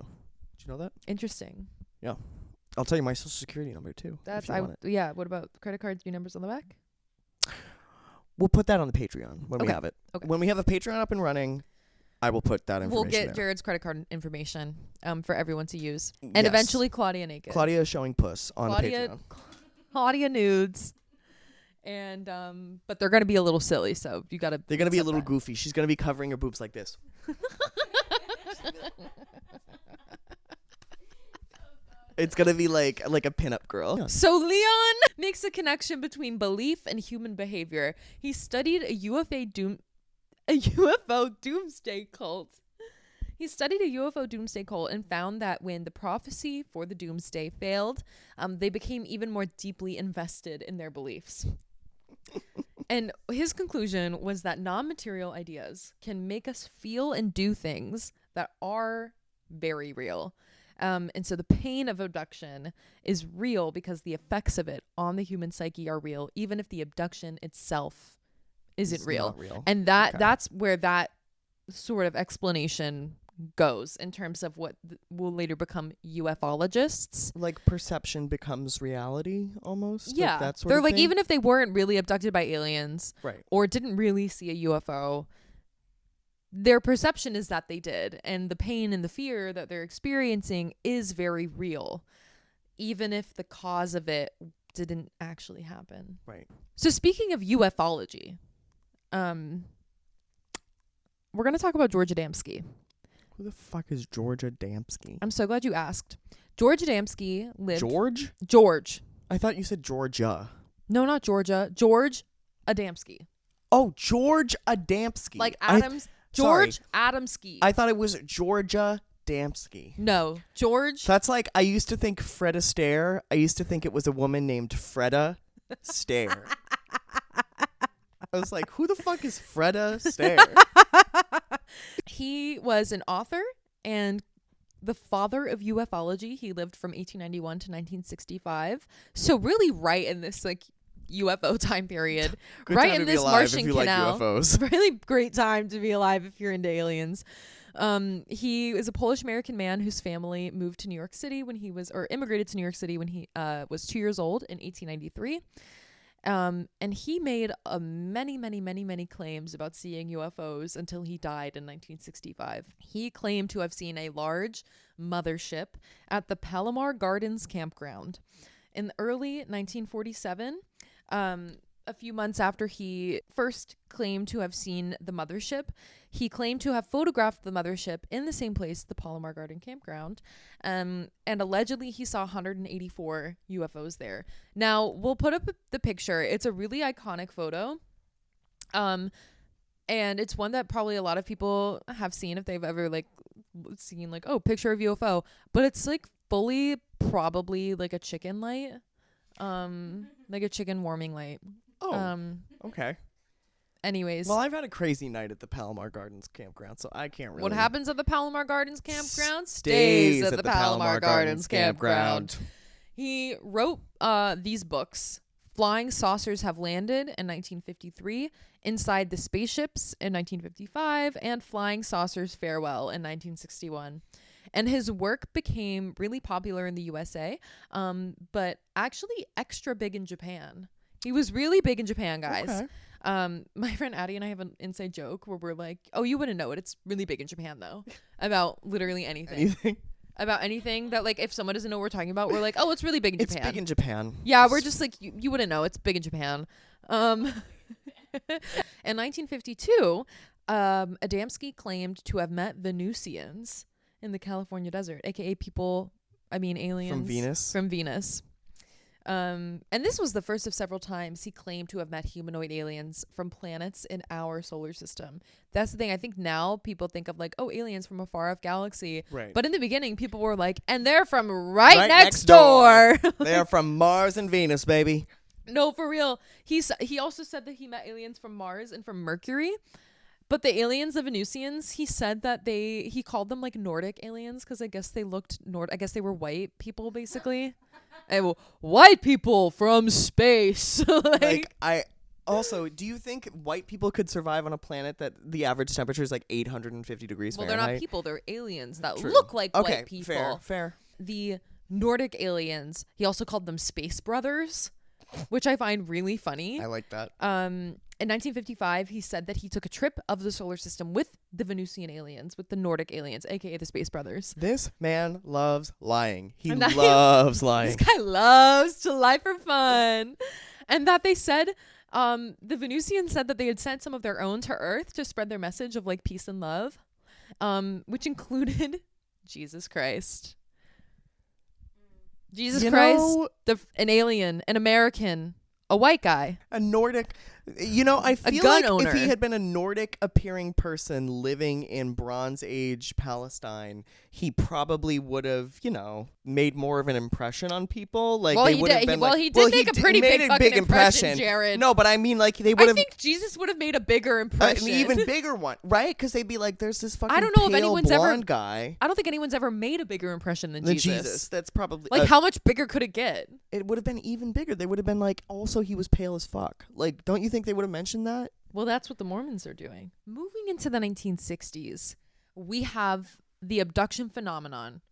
S1: Did you know that?
S2: Interesting.
S1: Yeah. I'll tell you my social security number too.
S2: That's
S1: yeah.
S2: What about credit cards, new numbers on the back?
S1: We'll put that on the Patreon when we have it.
S2: Okay.
S1: When we have the Patreon up and running, I will put that information.
S2: We'll get
S1: there.
S2: Jared's credit card information for everyone to use. And eventually Claudia naked.
S1: Claudia is showing puss on the Patreon.
S2: Claudia nudes. And but they're gonna be a little silly, so you gotta.
S1: They're gonna be a little goofy. She's gonna be covering her boobs like this. It's gonna be like a pinup girl.
S2: So Leon makes a connection between belief and human behavior. He studied a UFO doomsday cult. He studied a UFO doomsday cult and found that when the prophecy for the doomsday failed, they became even more deeply invested in their beliefs. And his conclusion was that non-material ideas can make us feel and do things that are very real. And so the pain of abduction is real because the effects of it on the human psyche are real, even if the abduction itself isn't real. And that's where that sort of explanation goes in terms of what will later become ufologists.
S1: Like perception becomes reality almost.
S2: Yeah.
S1: Like that sort
S2: They're
S1: of
S2: like,
S1: thing?
S2: even if they weren't really abducted by aliens,
S1: right,
S2: or didn't really see a UFO, their perception is that they did, and the pain and the fear that they're experiencing is very real, even if the cause of it didn't actually happen.
S1: Right.
S2: So speaking of ufology, we're going to talk about George Adamski.
S1: Who the fuck is George Adamski?
S2: I'm so glad you asked. George Adamski lived...
S1: George?
S2: George.
S1: I thought you said Georgia.
S2: No, not Georgia. George Adamski.
S1: Oh, George Adamski.
S2: Like Adams. George Adamski.
S1: I thought it was Georgia Adamski.
S2: No, George.
S1: That's like, I used to think Fred Astaire. I used to think it was a woman named Freda Stair. I was like, who the fuck is Freda Stair?
S2: He was an author and the father of ufology. He lived from 1891 to 1965. So really right in this like UFO time period.
S1: Good
S2: right
S1: time
S2: in
S1: to be
S2: this
S1: alive
S2: Martian
S1: if you
S2: canal.
S1: like UFOs.
S2: Really great time to be alive if you're into aliens. He is a Polish American man whose family moved to New York City when he was, or immigrated to New York City when he was 2 years old in 1893. And he made many claims about seeing UFOs until he died in 1965. He claimed to have seen a large mothership at the Palomar Gardens campground. In the early 1947, a few months after he first claimed to have seen the mothership, he claimed to have photographed the mothership in the same place, the Palomar Garden campground. And allegedly he saw 184 UFOs there. Now, we'll put up the picture. It's a really iconic photo. And it's one that probably a lot of people have seen if they've ever like seen like, oh, picture of UFO. But it's like fully probably like a chicken light. Like a chicken warming light.
S1: Oh, okay.
S2: Anyways.
S1: Well, I've had a crazy night at the Palomar Gardens campground, so I can't really...
S2: What happens at the Palomar Gardens campground
S1: stays at the Palomar Gardens campground.
S2: He wrote these books. Flying Saucers Have Landed in 1953, Inside the Spaceships in 1955, and Flying Saucers Farewell in 1961. And his work became really popular in the USA, but actually extra big in Japan. He was really big in Japan, guys.
S1: Okay.
S2: My friend Addie and I have an inside joke where we're like, oh, you wouldn't know it. It's really big in Japan, though. About literally anything. About anything that, like, if someone doesn't know what we're talking about, we're like, oh, it's really big in Japan.
S1: It's big in Japan.
S2: Yeah, we're just like, you wouldn't know. It's big in Japan. In 1952, Adamski claimed to have met Venusians in the California desert, aka aliens from Venus. And this was the first of several times he claimed to have met humanoid aliens from planets in our solar system. That's the thing. I think now people think of like, oh, aliens from a far off galaxy.
S1: Right.
S2: But in the beginning, people were like, and they're from right next door.
S1: They are from Mars and Venus, baby.
S2: No, for real. He also said that he met aliens from Mars and from Mercury. But the aliens, the Venusians, he said that he called them like Nordic aliens because I guess they looked I guess they were white people basically. White people from space.
S1: Also, do you think white people could survive on a planet that the average temperature is like 850 degrees Fahrenheit?
S2: Well, they're not people. They're aliens that
S1: True.
S2: look like white people.
S1: Fair.
S2: The Nordic aliens, he also called them space brothers, which I find really funny.
S1: I like that.
S2: In 1955, he said that he took a trip of the solar system with the Venusian aliens, with the Nordic aliens, aka the Space Brothers.
S1: This man loves lying. He loves lying.
S2: This guy loves to lie for fun. And that they said, the Venusians said that they had sent some of their own to Earth to spread their message of like peace and love, which included Jesus Christ. Jesus Christ, an alien, an American, a white guy.
S1: A Nordic... I feel
S2: gun
S1: like
S2: owner.
S1: if he had been a Nordic appearing person living in Bronze Age Palestine, he probably would have, made more of an impression on people. Like
S2: Well,
S1: they
S2: he
S1: would have
S2: did.
S1: been
S2: Well,
S1: like,
S2: he did make a pretty big fucking impression, Jared.
S1: No, but I mean, like they would
S2: I
S1: have.
S2: think Jesus would have made a bigger impression.
S1: An even bigger one, right? Because they'd be like, "There's this fucking
S2: I don't know if
S1: pale
S2: anyone's
S1: blonde
S2: ever
S1: guy."
S2: I don't think anyone's ever made a bigger impression than
S1: The
S2: Jesus.
S1: That's probably
S2: Like, how much bigger could it get?
S1: It would have been even bigger. They would have been like, also he was pale as fuck. Like, don't you think they would have mentioned that?
S2: Well, that's what the Mormons are doing. Moving into the 1960s, we have the abduction phenomenon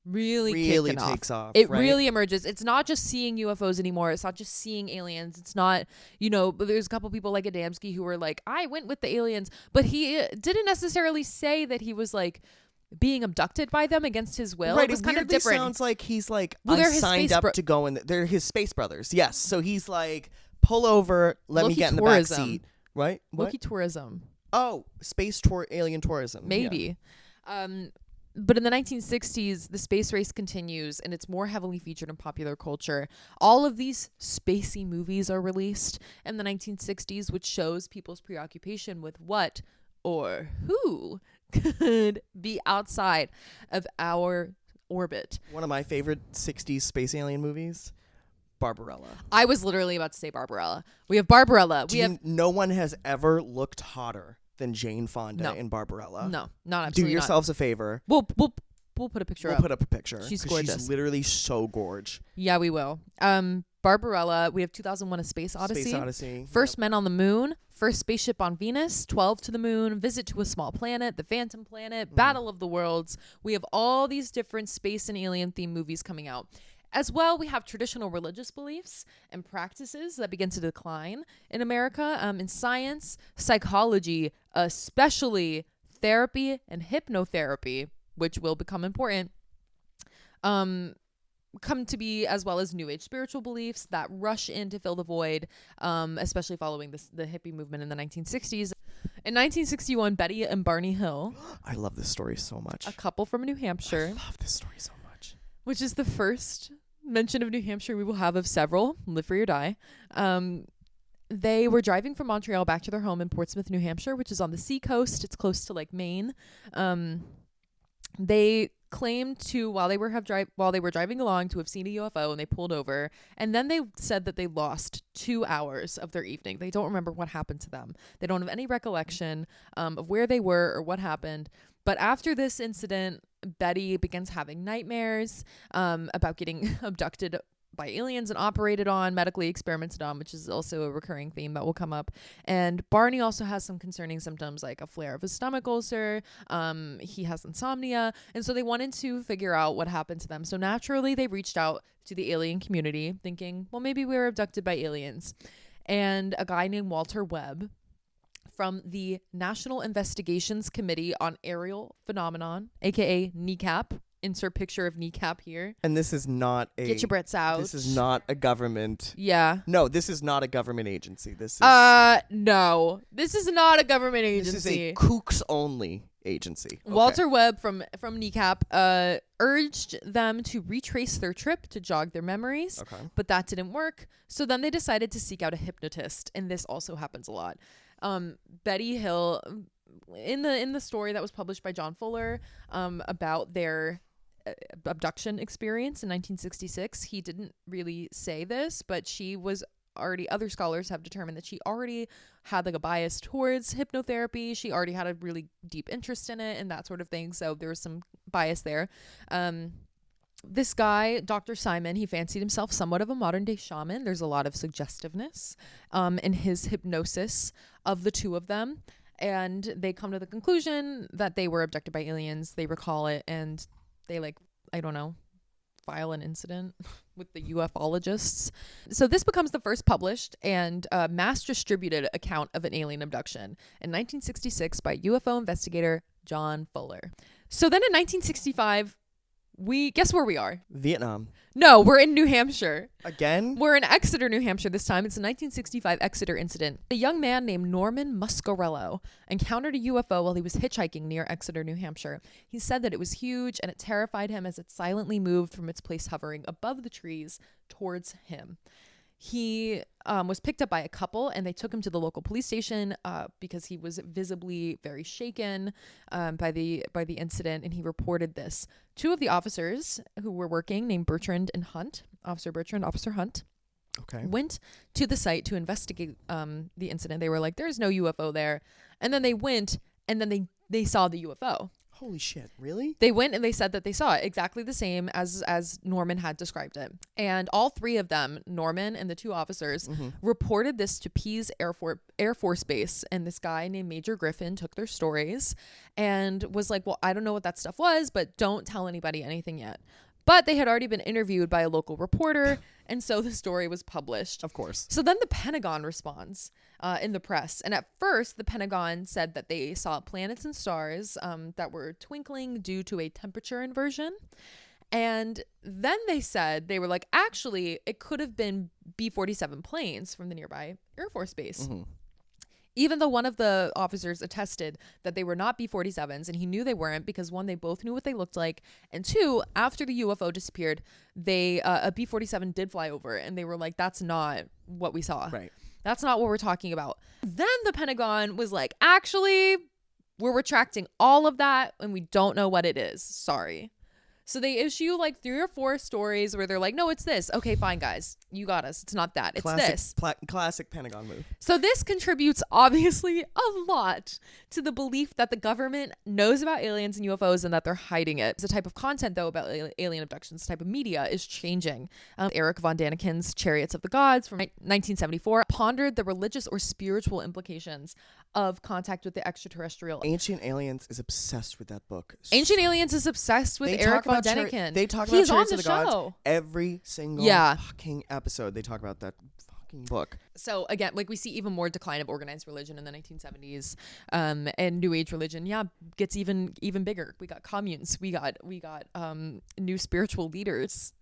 S2: really kicking
S1: takes off.
S2: It
S1: right?
S2: really emerges. It's not just seeing UFOs anymore. It's not just seeing aliens. It's not, but there's a couple people like Adamski who were like, I went with the aliens. But he didn't necessarily say that he was like being abducted by them against his will.
S1: Right,
S2: it was
S1: it
S2: kind of
S1: weirdly
S2: different.
S1: sounds like he's like,
S2: Well,
S1: I
S2: they're his
S1: signed
S2: space
S1: up to go in. They're his space brothers. Yes. So he's like, pull over, let me
S2: Low-key
S1: get in the back
S2: tourism.
S1: seat. Right? What?
S2: Low-key tourism.
S1: Oh, space alien tourism.
S2: Maybe.
S1: Yeah.
S2: But in the 1960s, the space race continues and it's more heavily featured in popular culture. All of these spacey movies are released in the 1960s, which shows people's preoccupation with what or who could be outside of our orbit.
S1: One of my favorite 60s space alien movies, Barbarella.
S2: I was literally about to say Barbarella. We have Barbarella.
S1: No one has ever looked hotter than Jane Fonda in Barbarella.
S2: No, not
S1: Do
S2: absolutely
S1: yourselves a favor.
S2: We'll put a picture
S1: We'll
S2: up.
S1: put up a picture.
S2: She's
S1: 'cause
S2: gorgeous.
S1: She's literally so gorge.
S2: Yeah, we will. Barbarella, we have 2001 A Space Odyssey.
S1: Space Odyssey.
S2: First Men on the Moon, First Spaceship on Venus, 12 to the Moon, Visit to a Small Planet, The Phantom Planet, Battle of the Worlds. We have all these different space and alien themed movies coming out. As well, we have traditional religious beliefs and practices that begin to decline in America, in science, psychology, especially therapy and hypnotherapy, which will become important, come to be, as well as New Age spiritual beliefs that rush in to fill the void, especially following the hippie movement in the 1960s. In 1961, Betty and Barney Hill,
S1: I love this story so much.
S2: a couple from New
S1: I
S2: Hampshire,
S1: love this story so much.
S2: which is the first mention of New Hampshire we will have of several, live free or die. They were driving from Montreal back to their home in Portsmouth, New Hampshire, which is on the seacoast. It's close to like Maine. They claimed to, while they were driving along, to have seen a UFO, and they pulled over. And then they said that they lost 2 hours of their evening. They don't remember what happened to them. They don't have any recollection of where they were or what happened. But after this incident, Betty begins having nightmares about getting abducted by aliens and operated on, medically experimented on, which is also a recurring theme that will come up. And Barney also has some concerning symptoms like a flare of his stomach ulcer. He has insomnia. And so they wanted to figure out what happened to them. So naturally, they reached out to the alien community thinking, well, maybe we were abducted by aliens. And a guy named Walter Webb from the National Investigations Committee on Aerial Phenomenon, aka NECAP. Insert picture of kneecap here.
S1: And this is not a...
S2: Get your Brits out.
S1: This is not a government...
S2: Yeah.
S1: No, this is not a government agency. This is...
S2: No. This is not a government agency.
S1: This is a kooks-only agency. Okay.
S2: Walter Webb from NECAP urged them to retrace their trip to jog their memories, but that didn't work. So then they decided to seek out a hypnotist, and this also happens a lot. Betty Hill, in the story that was published by John Fuller about their abduction experience in 1966, he didn't really say this, but she was already, other scholars have determined that she already had like a bias towards hypnotherapy. She already had a really deep interest in it and that sort of thing. So there was some bias there. This guy, Dr. Simon, he fancied himself somewhat of a modern day shaman. There's a lot of suggestiveness in his hypnosis of the two of them. And they come to the conclusion that they were abducted by aliens. They recall it and they file an incident with the ufologists. So this becomes the first published and mass distributed account of an alien abduction in 1966 by UFO investigator John Fuller. So then in 1965, guess where we are?
S1: Vietnam.
S2: No, we're in New Hampshire.
S1: Again?
S2: We're in Exeter, New Hampshire this time. It's a 1965 Exeter incident. A young man named Norman Muscarello encountered a UFO while he was hitchhiking near Exeter, New Hampshire. He said that it was huge and it terrified him as it silently moved from its place hovering above the trees towards him. He was picked up by a couple and they took him to the local police station because he was visibly very shaken by the incident, and he reported this. Two of the officers who were working, named Bertrand and Hunt, Officer Bertrand, Officer Hunt, went to the site to investigate the incident. They were like, there's no UFO there. And then they went and then they saw the UFO.
S1: Holy shit, really?
S2: They went and they said that they saw it exactly the same as Norman had described it. And all three of them, Norman and the two officers, reported this to Pease Air Force Base. And this guy named Major Griffin took their stories and was like, well, I don't know what that stuff was, but don't tell anybody anything yet. But they had already been interviewed by a local reporter, and so the story was published.
S1: Of course.
S2: So then the Pentagon responds in the press. And at first, the Pentagon said that they saw planets and stars that were twinkling due to a temperature inversion. And then they said, they were like, actually, it could have been B-47 planes from the nearby Air Force Base. Even though one of the officers attested that they were not B-47s, and he knew they weren't because, one, they both knew what they looked like, and two, after the UFO disappeared, they a B-47 did fly over, and they were like, that's not what we saw.
S1: Right.
S2: That's not what we're talking about. Then the Pentagon was like, actually, we're retracting all of that, and we don't know what it is. Sorry. So they issue like 3 or 4 stories where they're like, no, it's this. Okay, fine, guys. You got us. It's not that. It's this.
S1: Classic Pentagon move.
S2: So this contributes, obviously, a lot to the belief that the government knows about aliens and UFOs and that they're hiding it. The type of content, though, about alien abductions, type of media is changing. Eric von Daniken's Chariots of the Gods from 1974 pondered the religious or spiritual implications of contact with the extraterrestrial.
S1: Ancient Aliens is obsessed with that book.
S2: Ancient Aliens is obsessed with Eric von Daniken.
S1: They talk about
S2: He's on
S1: Chariots
S2: the
S1: of the Gods
S2: show.
S1: every single
S2: Yeah.
S1: fucking episode. They talk about that fucking book.
S2: So again, like we see even more decline of organized religion in the 1970s, and New Age religion, gets even bigger. We got communes, we got new spiritual leaders.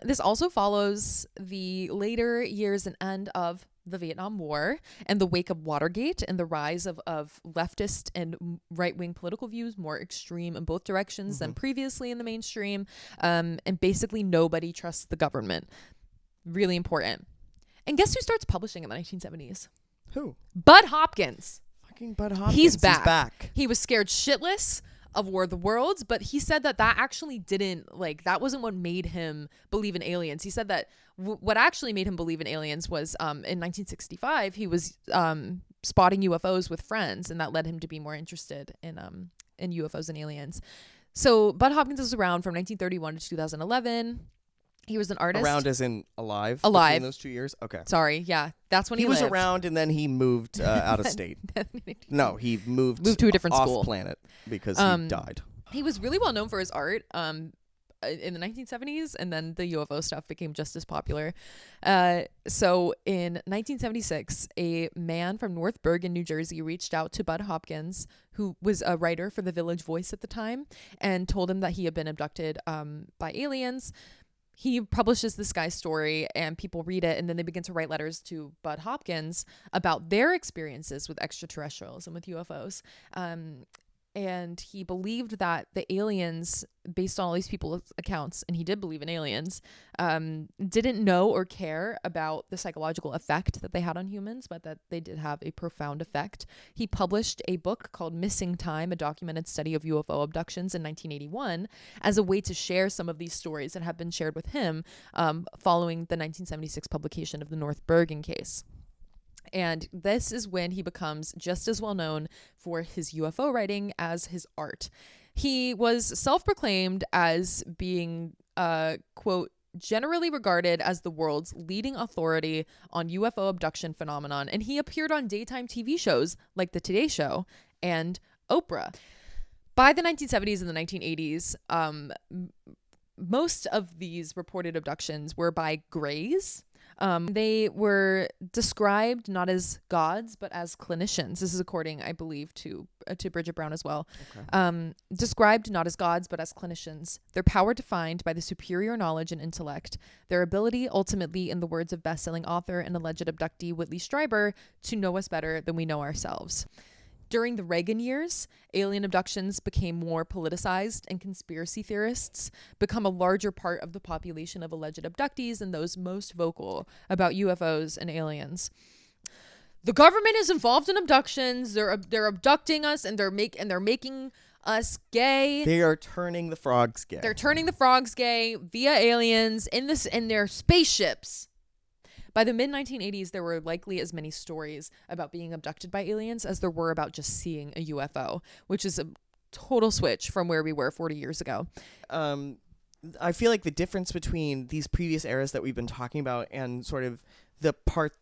S2: This also follows the later years and end of the Vietnam War and the wake of Watergate and the rise of leftist and right-wing political views, more extreme in both directions than previously in the mainstream. And basically nobody trusts the government. Really important. And guess who starts publishing in the 1970s?
S1: Who?
S2: Bud Hopkins.
S1: Fucking Bud Hopkins.
S2: He's back. He was scared shitless of War of the Worlds, but he said that actually didn't, like, that wasn't what made him believe in aliens. He said that what actually made him believe in aliens was in 1965 he was spotting UFOs with friends, and that led him to be more interested in UFOs and aliens. So Bud Hopkins was around from 1931 to 2011. He was an artist.
S1: Around as in alive?
S2: Alive.
S1: In those 2 years? Okay.
S2: Sorry, yeah. That's when he
S1: was
S2: lived.
S1: around, and then he moved out of state. No, he moved
S2: to a different
S1: off
S2: school.
S1: planet because he died.
S2: He was really well known for his art in the 1970s, and then the UFO stuff became just as popular. So in 1976, a man from North Bergen, New Jersey, reached out to Bud Hopkins, who was a writer for the Village Voice at the time, and told him that he had been abducted by aliens. He publishes this guy's story, and people read it, and then they begin to write letters to Bud Hopkins about their experiences with extraterrestrials and with UFOs. And he believed that the aliens, based on all these people's accounts, and he did believe in aliens, didn't know or care about the psychological effect that they had on humans, but that they did have a profound effect. He published a book called Missing Time, a documented study of UFO abductions in 1981, as a way to share some of these stories that have been shared with him following the 1976 publication of the North Bergen case. And this is when he becomes just as well known for his UFO writing as his art. He was self-proclaimed as being, quote, generally regarded as the world's leading authority on UFO abduction phenomenon. And he appeared on daytime TV shows like The Today Show and Oprah. By the 1970s and the 1980s, most of these reported abductions were by Greys. They were described not as gods, but as clinicians. This is according, I believe, to Bridget Brown as well. Okay. Described not as gods, but as clinicians. Their power defined by the superior knowledge and intellect. Their ability, ultimately, in the words of best-selling author and alleged abductee Whitley Strieber, to know us better than we know ourselves. During the Reagan years, alien abductions became more politicized, and conspiracy theorists become a larger part of the population of alleged abductees and those most vocal about UFOs and aliens. The government is involved in abductions. They're abducting us, and they're making us gay.
S1: They are turning the frogs gay.
S2: They're turning the frogs gay via aliens in their spaceships. By the mid-1980s, there were likely as many stories about being abducted by aliens as there were about just seeing a UFO, which is a total switch from where we were 40 years ago.
S1: I feel like the difference between these previous eras that we've been talking about and sort of the part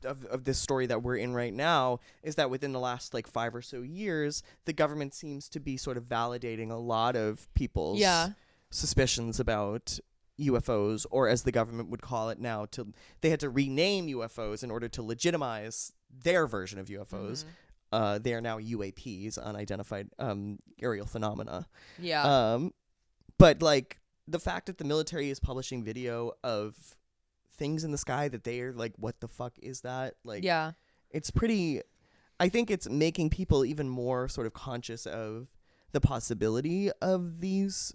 S1: of this story that we're in right now is that within the last 5 or so years, the government seems to be sort of validating a lot of people's suspicions about UFOs, or as the government would call it now, they had to rename UFOs in order to legitimize their version of UFOs. Mm-hmm. They are now UAPs, unidentified aerial phenomena.
S2: Yeah.
S1: But the fact that the military is publishing video of things in the sky that they are what the fuck is that? it's pretty. I think it's making people even more sort of conscious of the possibility of these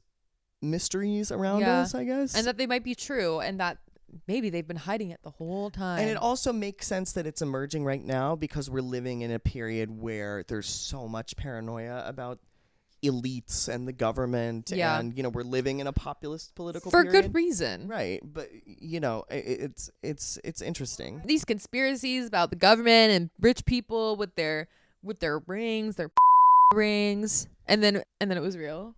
S1: mysteries around
S2: Yeah.
S1: us, I guess.
S2: And that they might be true, and that maybe they've been hiding it the whole time.
S1: And it also makes sense that it's emerging right now because we're living in a period where there's so much paranoia about elites and the government.
S2: Yeah.
S1: And, we're living in a populist political
S2: for
S1: period.
S2: good reason.
S1: Right. But, it's interesting.
S2: These conspiracies about the government and rich people with their rings, their rings, and then it was real.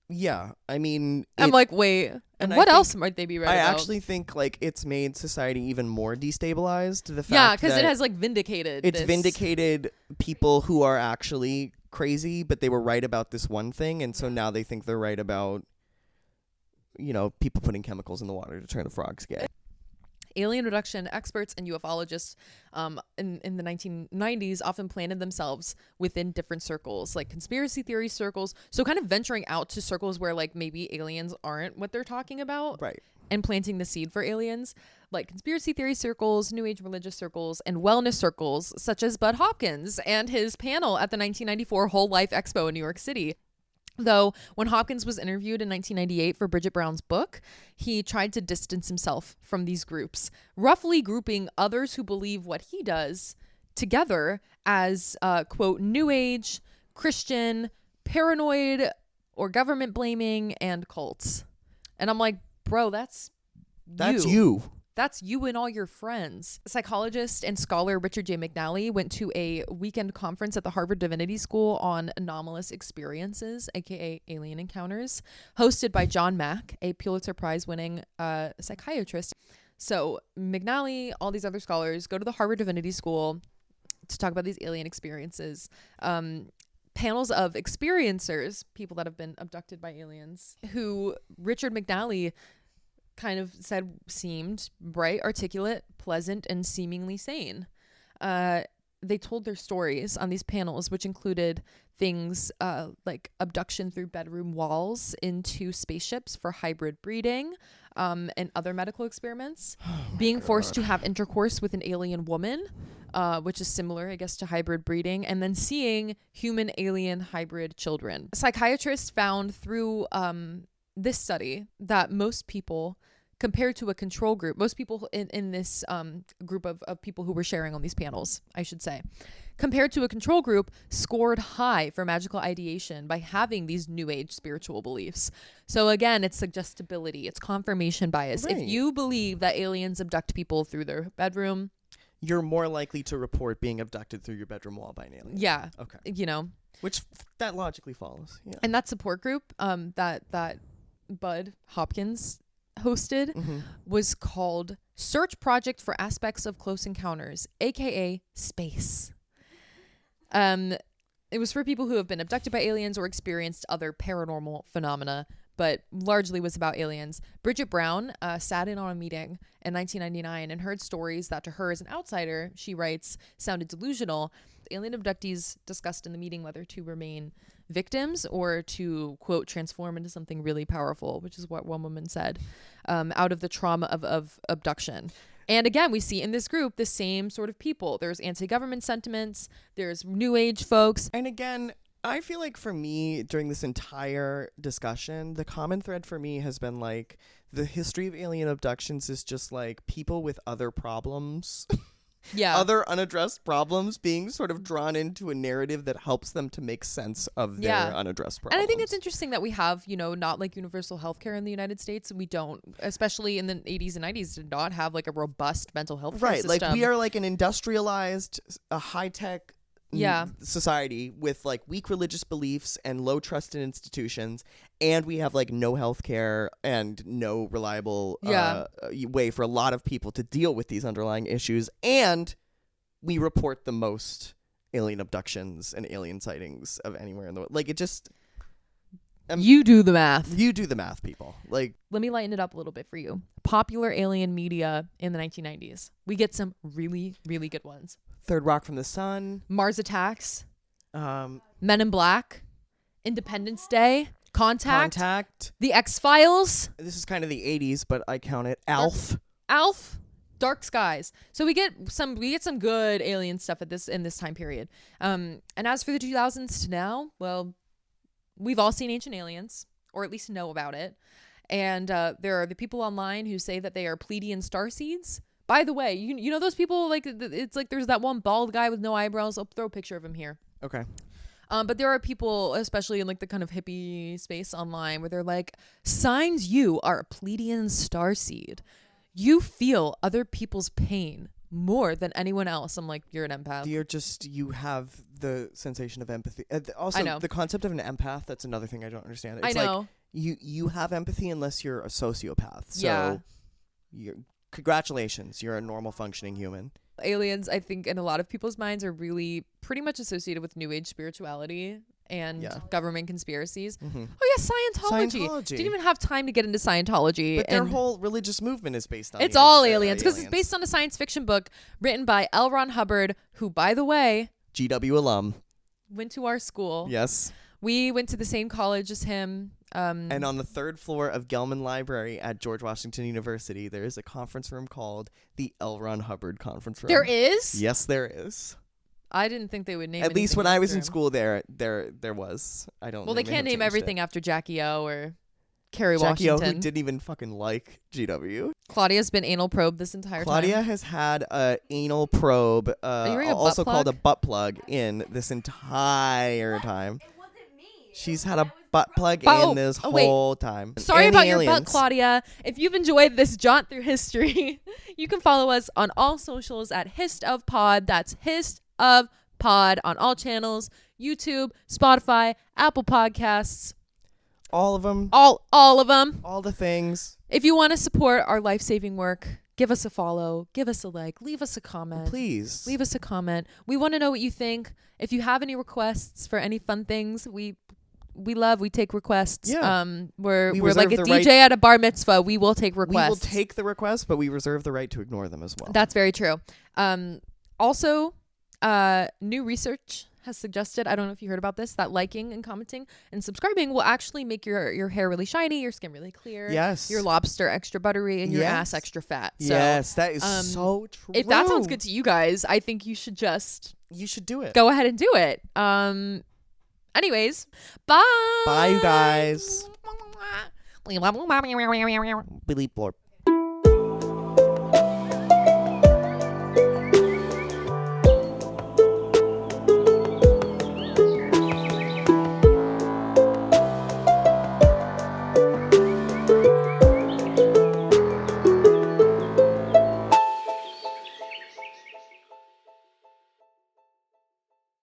S1: Yeah. I mean,
S2: I'm like, wait, and
S1: I
S2: what
S1: think-
S2: else might they be right
S1: I
S2: about?
S1: actually think like it's made society even more destabilized. The fact
S2: Yeah, because it
S1: that
S2: has like vindicated.
S1: it's
S2: this.
S1: vindicated people who are actually crazy, but they were right about this one thing, and so now they think they're right about, people putting chemicals in the water to turn the frogs gay.
S2: Alien abduction experts and ufologists in the 1990s often planted themselves within different circles, like conspiracy theory circles. So kind of venturing out to circles where like maybe aliens aren't what they're talking about.
S1: Right.
S2: And planting the seed for aliens, like conspiracy theory circles, new age religious circles, and wellness circles, such as Bud Hopkins and his panel at the 1994 Whole Life Expo in New York City. Though, when Hopkins was interviewed in 1998 for Bridget Brown's book, he tried to distance himself from these groups, roughly grouping others who believe what he does together as, quote, new age, Christian, paranoid, or government blaming, and cults. And I'm like, bro, that's
S1: you.
S2: That's you and all your friends. Psychologist and scholar Richard J. McNally went to a weekend conference at the Harvard Divinity School on anomalous experiences, aka alien encounters, hosted by John Mack, a Pulitzer Prize winning psychiatrist. So McNally, all these other scholars go to the Harvard Divinity School to talk about these alien experiences. Panels of experiencers, people that have been abducted by aliens, who Richard McNally kind of said seemed bright, articulate, pleasant, and seemingly sane. They told their stories on these panels, which included things like abduction through bedroom walls into spaceships for hybrid breeding, and other medical experiments, being forced to have intercourse with an alien woman, which is similar, I guess, to hybrid breeding, and then seeing human-alien hybrid children. Psychiatrists found through this study that most people, compared to a control group, most people in this group of people who were sharing on these panels, I should say, compared to a control group, scored high for magical ideation by having these new age spiritual beliefs. So again, it's suggestibility, it's confirmation bias.
S1: Right.
S2: If you believe that aliens abduct people through their bedroom,
S1: You're more likely to report being abducted through your bedroom wall by an alien.
S2: yeah,
S1: Okay. Which that logically follows. Yeah.
S2: and that support group that Bud Hopkins hosted was called Search Project for Aspects of Close Encounters, aka Space. It was for people who have been abducted by aliens or experienced other paranormal phenomena, but largely was about aliens. Bridget Brown sat in on a meeting in 1999 and heard stories that to her as an outsider, she writes, sounded delusional. Alien abductees discussed in the meeting whether to remain victims or to, quote, transform into something really powerful, which is what one woman said, out of the trauma of abduction. And again, we see in this group the same sort of people. There's anti-government sentiments, there's new age folks.
S1: And again, I feel like for me, during this entire discussion, the common thread for me has been like the history of alien abductions is just like people with other problems.
S2: Yeah.
S1: Other unaddressed problems being sort of drawn into a narrative that helps them to make sense of their unaddressed problems.
S2: And I think it's interesting that we have, not like universal healthcare in the United States. We don't, especially in the 80s and 90s, did not have like a robust mental health care system.
S1: Right, like we are like an industrialized, a high-tech society with like weak religious beliefs and low trust in institutions, and we have like no healthcare and no reliable way for a lot of people to deal with these underlying issues, and we report the most alien abductions and alien sightings of anywhere in the world. Like it just
S2: you do the math.
S1: You do the math, people. Like,
S2: let me lighten it up a little bit for you. Popular alien media in the 1990s. We get some really, really good ones.
S1: Third Rock from the Sun,
S2: Mars Attacks,
S1: Men
S2: Men in Black, Independence Day, Contact, The X-Files.
S1: This is kind of the 80s, but I count it. Alf.
S2: dark skies. So we get some good alien stuff in this time period. And as for the 2000s to now, well, we've all seen Ancient Aliens, or at least know about it. And there are the people online who say that they are Pleiadian starseeds. By the way, you know those people, like, it's like there's that one bald guy with no eyebrows. I'll throw a picture of him here.
S1: Okay.
S2: But there are people, especially in like the kind of hippie space online, where they're like, signs you are a Pleiadian starseed. You feel other people's pain more than anyone else. I'm like, you're an empath.
S1: You have the sensation of empathy. Also,
S2: I know.
S1: The concept of an empath, that's another thing I don't understand. It's
S2: I know.
S1: Like, you have empathy unless you're a sociopath. So
S2: Yeah.
S1: Congratulations, you're a normal functioning human.
S2: Aliens, I think, in a lot of people's minds are really pretty much associated with New Age spirituality and government conspiracies.
S1: Mm-hmm.
S2: Oh yeah, Scientology. Didn't even have time to get into Scientology.
S1: But their whole religious movement is based on
S2: it's all aliens, because it's based on a science fiction book written by L. Ron Hubbard, who, by the way,
S1: GW alum.
S2: went to our school.
S1: Yes.
S2: We went to the same college as him.
S1: And on the 3rd floor of Gelman Library at George Washington University, there is a conference room called the L. Ron Hubbard Conference Room.
S2: There is?
S1: Yes, there is.
S2: I didn't think they would name.
S1: At least when
S2: anything
S1: I was
S2: after
S1: in
S2: him.
S1: school, there was. I don't.
S2: Well, they can't name everything after Jackie O or Kerry Washington.
S1: Jackie O, who didn't even fucking like GW.
S2: Claudia's been anal probed this entire
S1: Claudia
S2: time.
S1: has had a anal probe,
S2: Are you wearing a
S1: also
S2: butt
S1: called a
S2: plug?
S1: butt plug, in this entire time.
S3: It wasn't me.
S1: She's had a butt plug
S2: Oh,
S1: in this
S2: wait.
S1: whole time.
S2: Sorry
S1: And the
S2: about your butt,
S1: aliens.
S2: Claudia. If you've enjoyed this jaunt through history, you can follow us on all socials at Hist of Pod. That's Hist of Pod on all channels: YouTube, Spotify, Apple Podcasts,
S1: All of them.
S2: all of them.
S1: All the things.
S2: If you want to support our life-saving work, give us a follow, give us a like, leave us a comment.
S1: Please.
S2: Leave us a comment. We want to know what you think. If you have any requests for any fun things, we take requests.
S1: Yeah.
S2: We're
S1: We
S2: like a
S1: reserve the
S2: DJ
S1: right-
S2: at a bar mitzvah. We will take requests.
S1: We will take the request, but we reserve the right to ignore them as well.
S2: That's very true. Also, new research has suggested, I don't know if you heard about this, that liking and commenting and subscribing will actually make your hair really shiny, your skin really clear,
S1: Yes.
S2: your lobster extra buttery, and your
S1: Yes.
S2: ass extra fat. So,
S1: yes, that is so true.
S2: if that sounds good to you guys, I think you should just
S1: you should do it.
S2: go ahead and do it. Anyways, bye.
S1: Bye, you guys. Bleep blorp.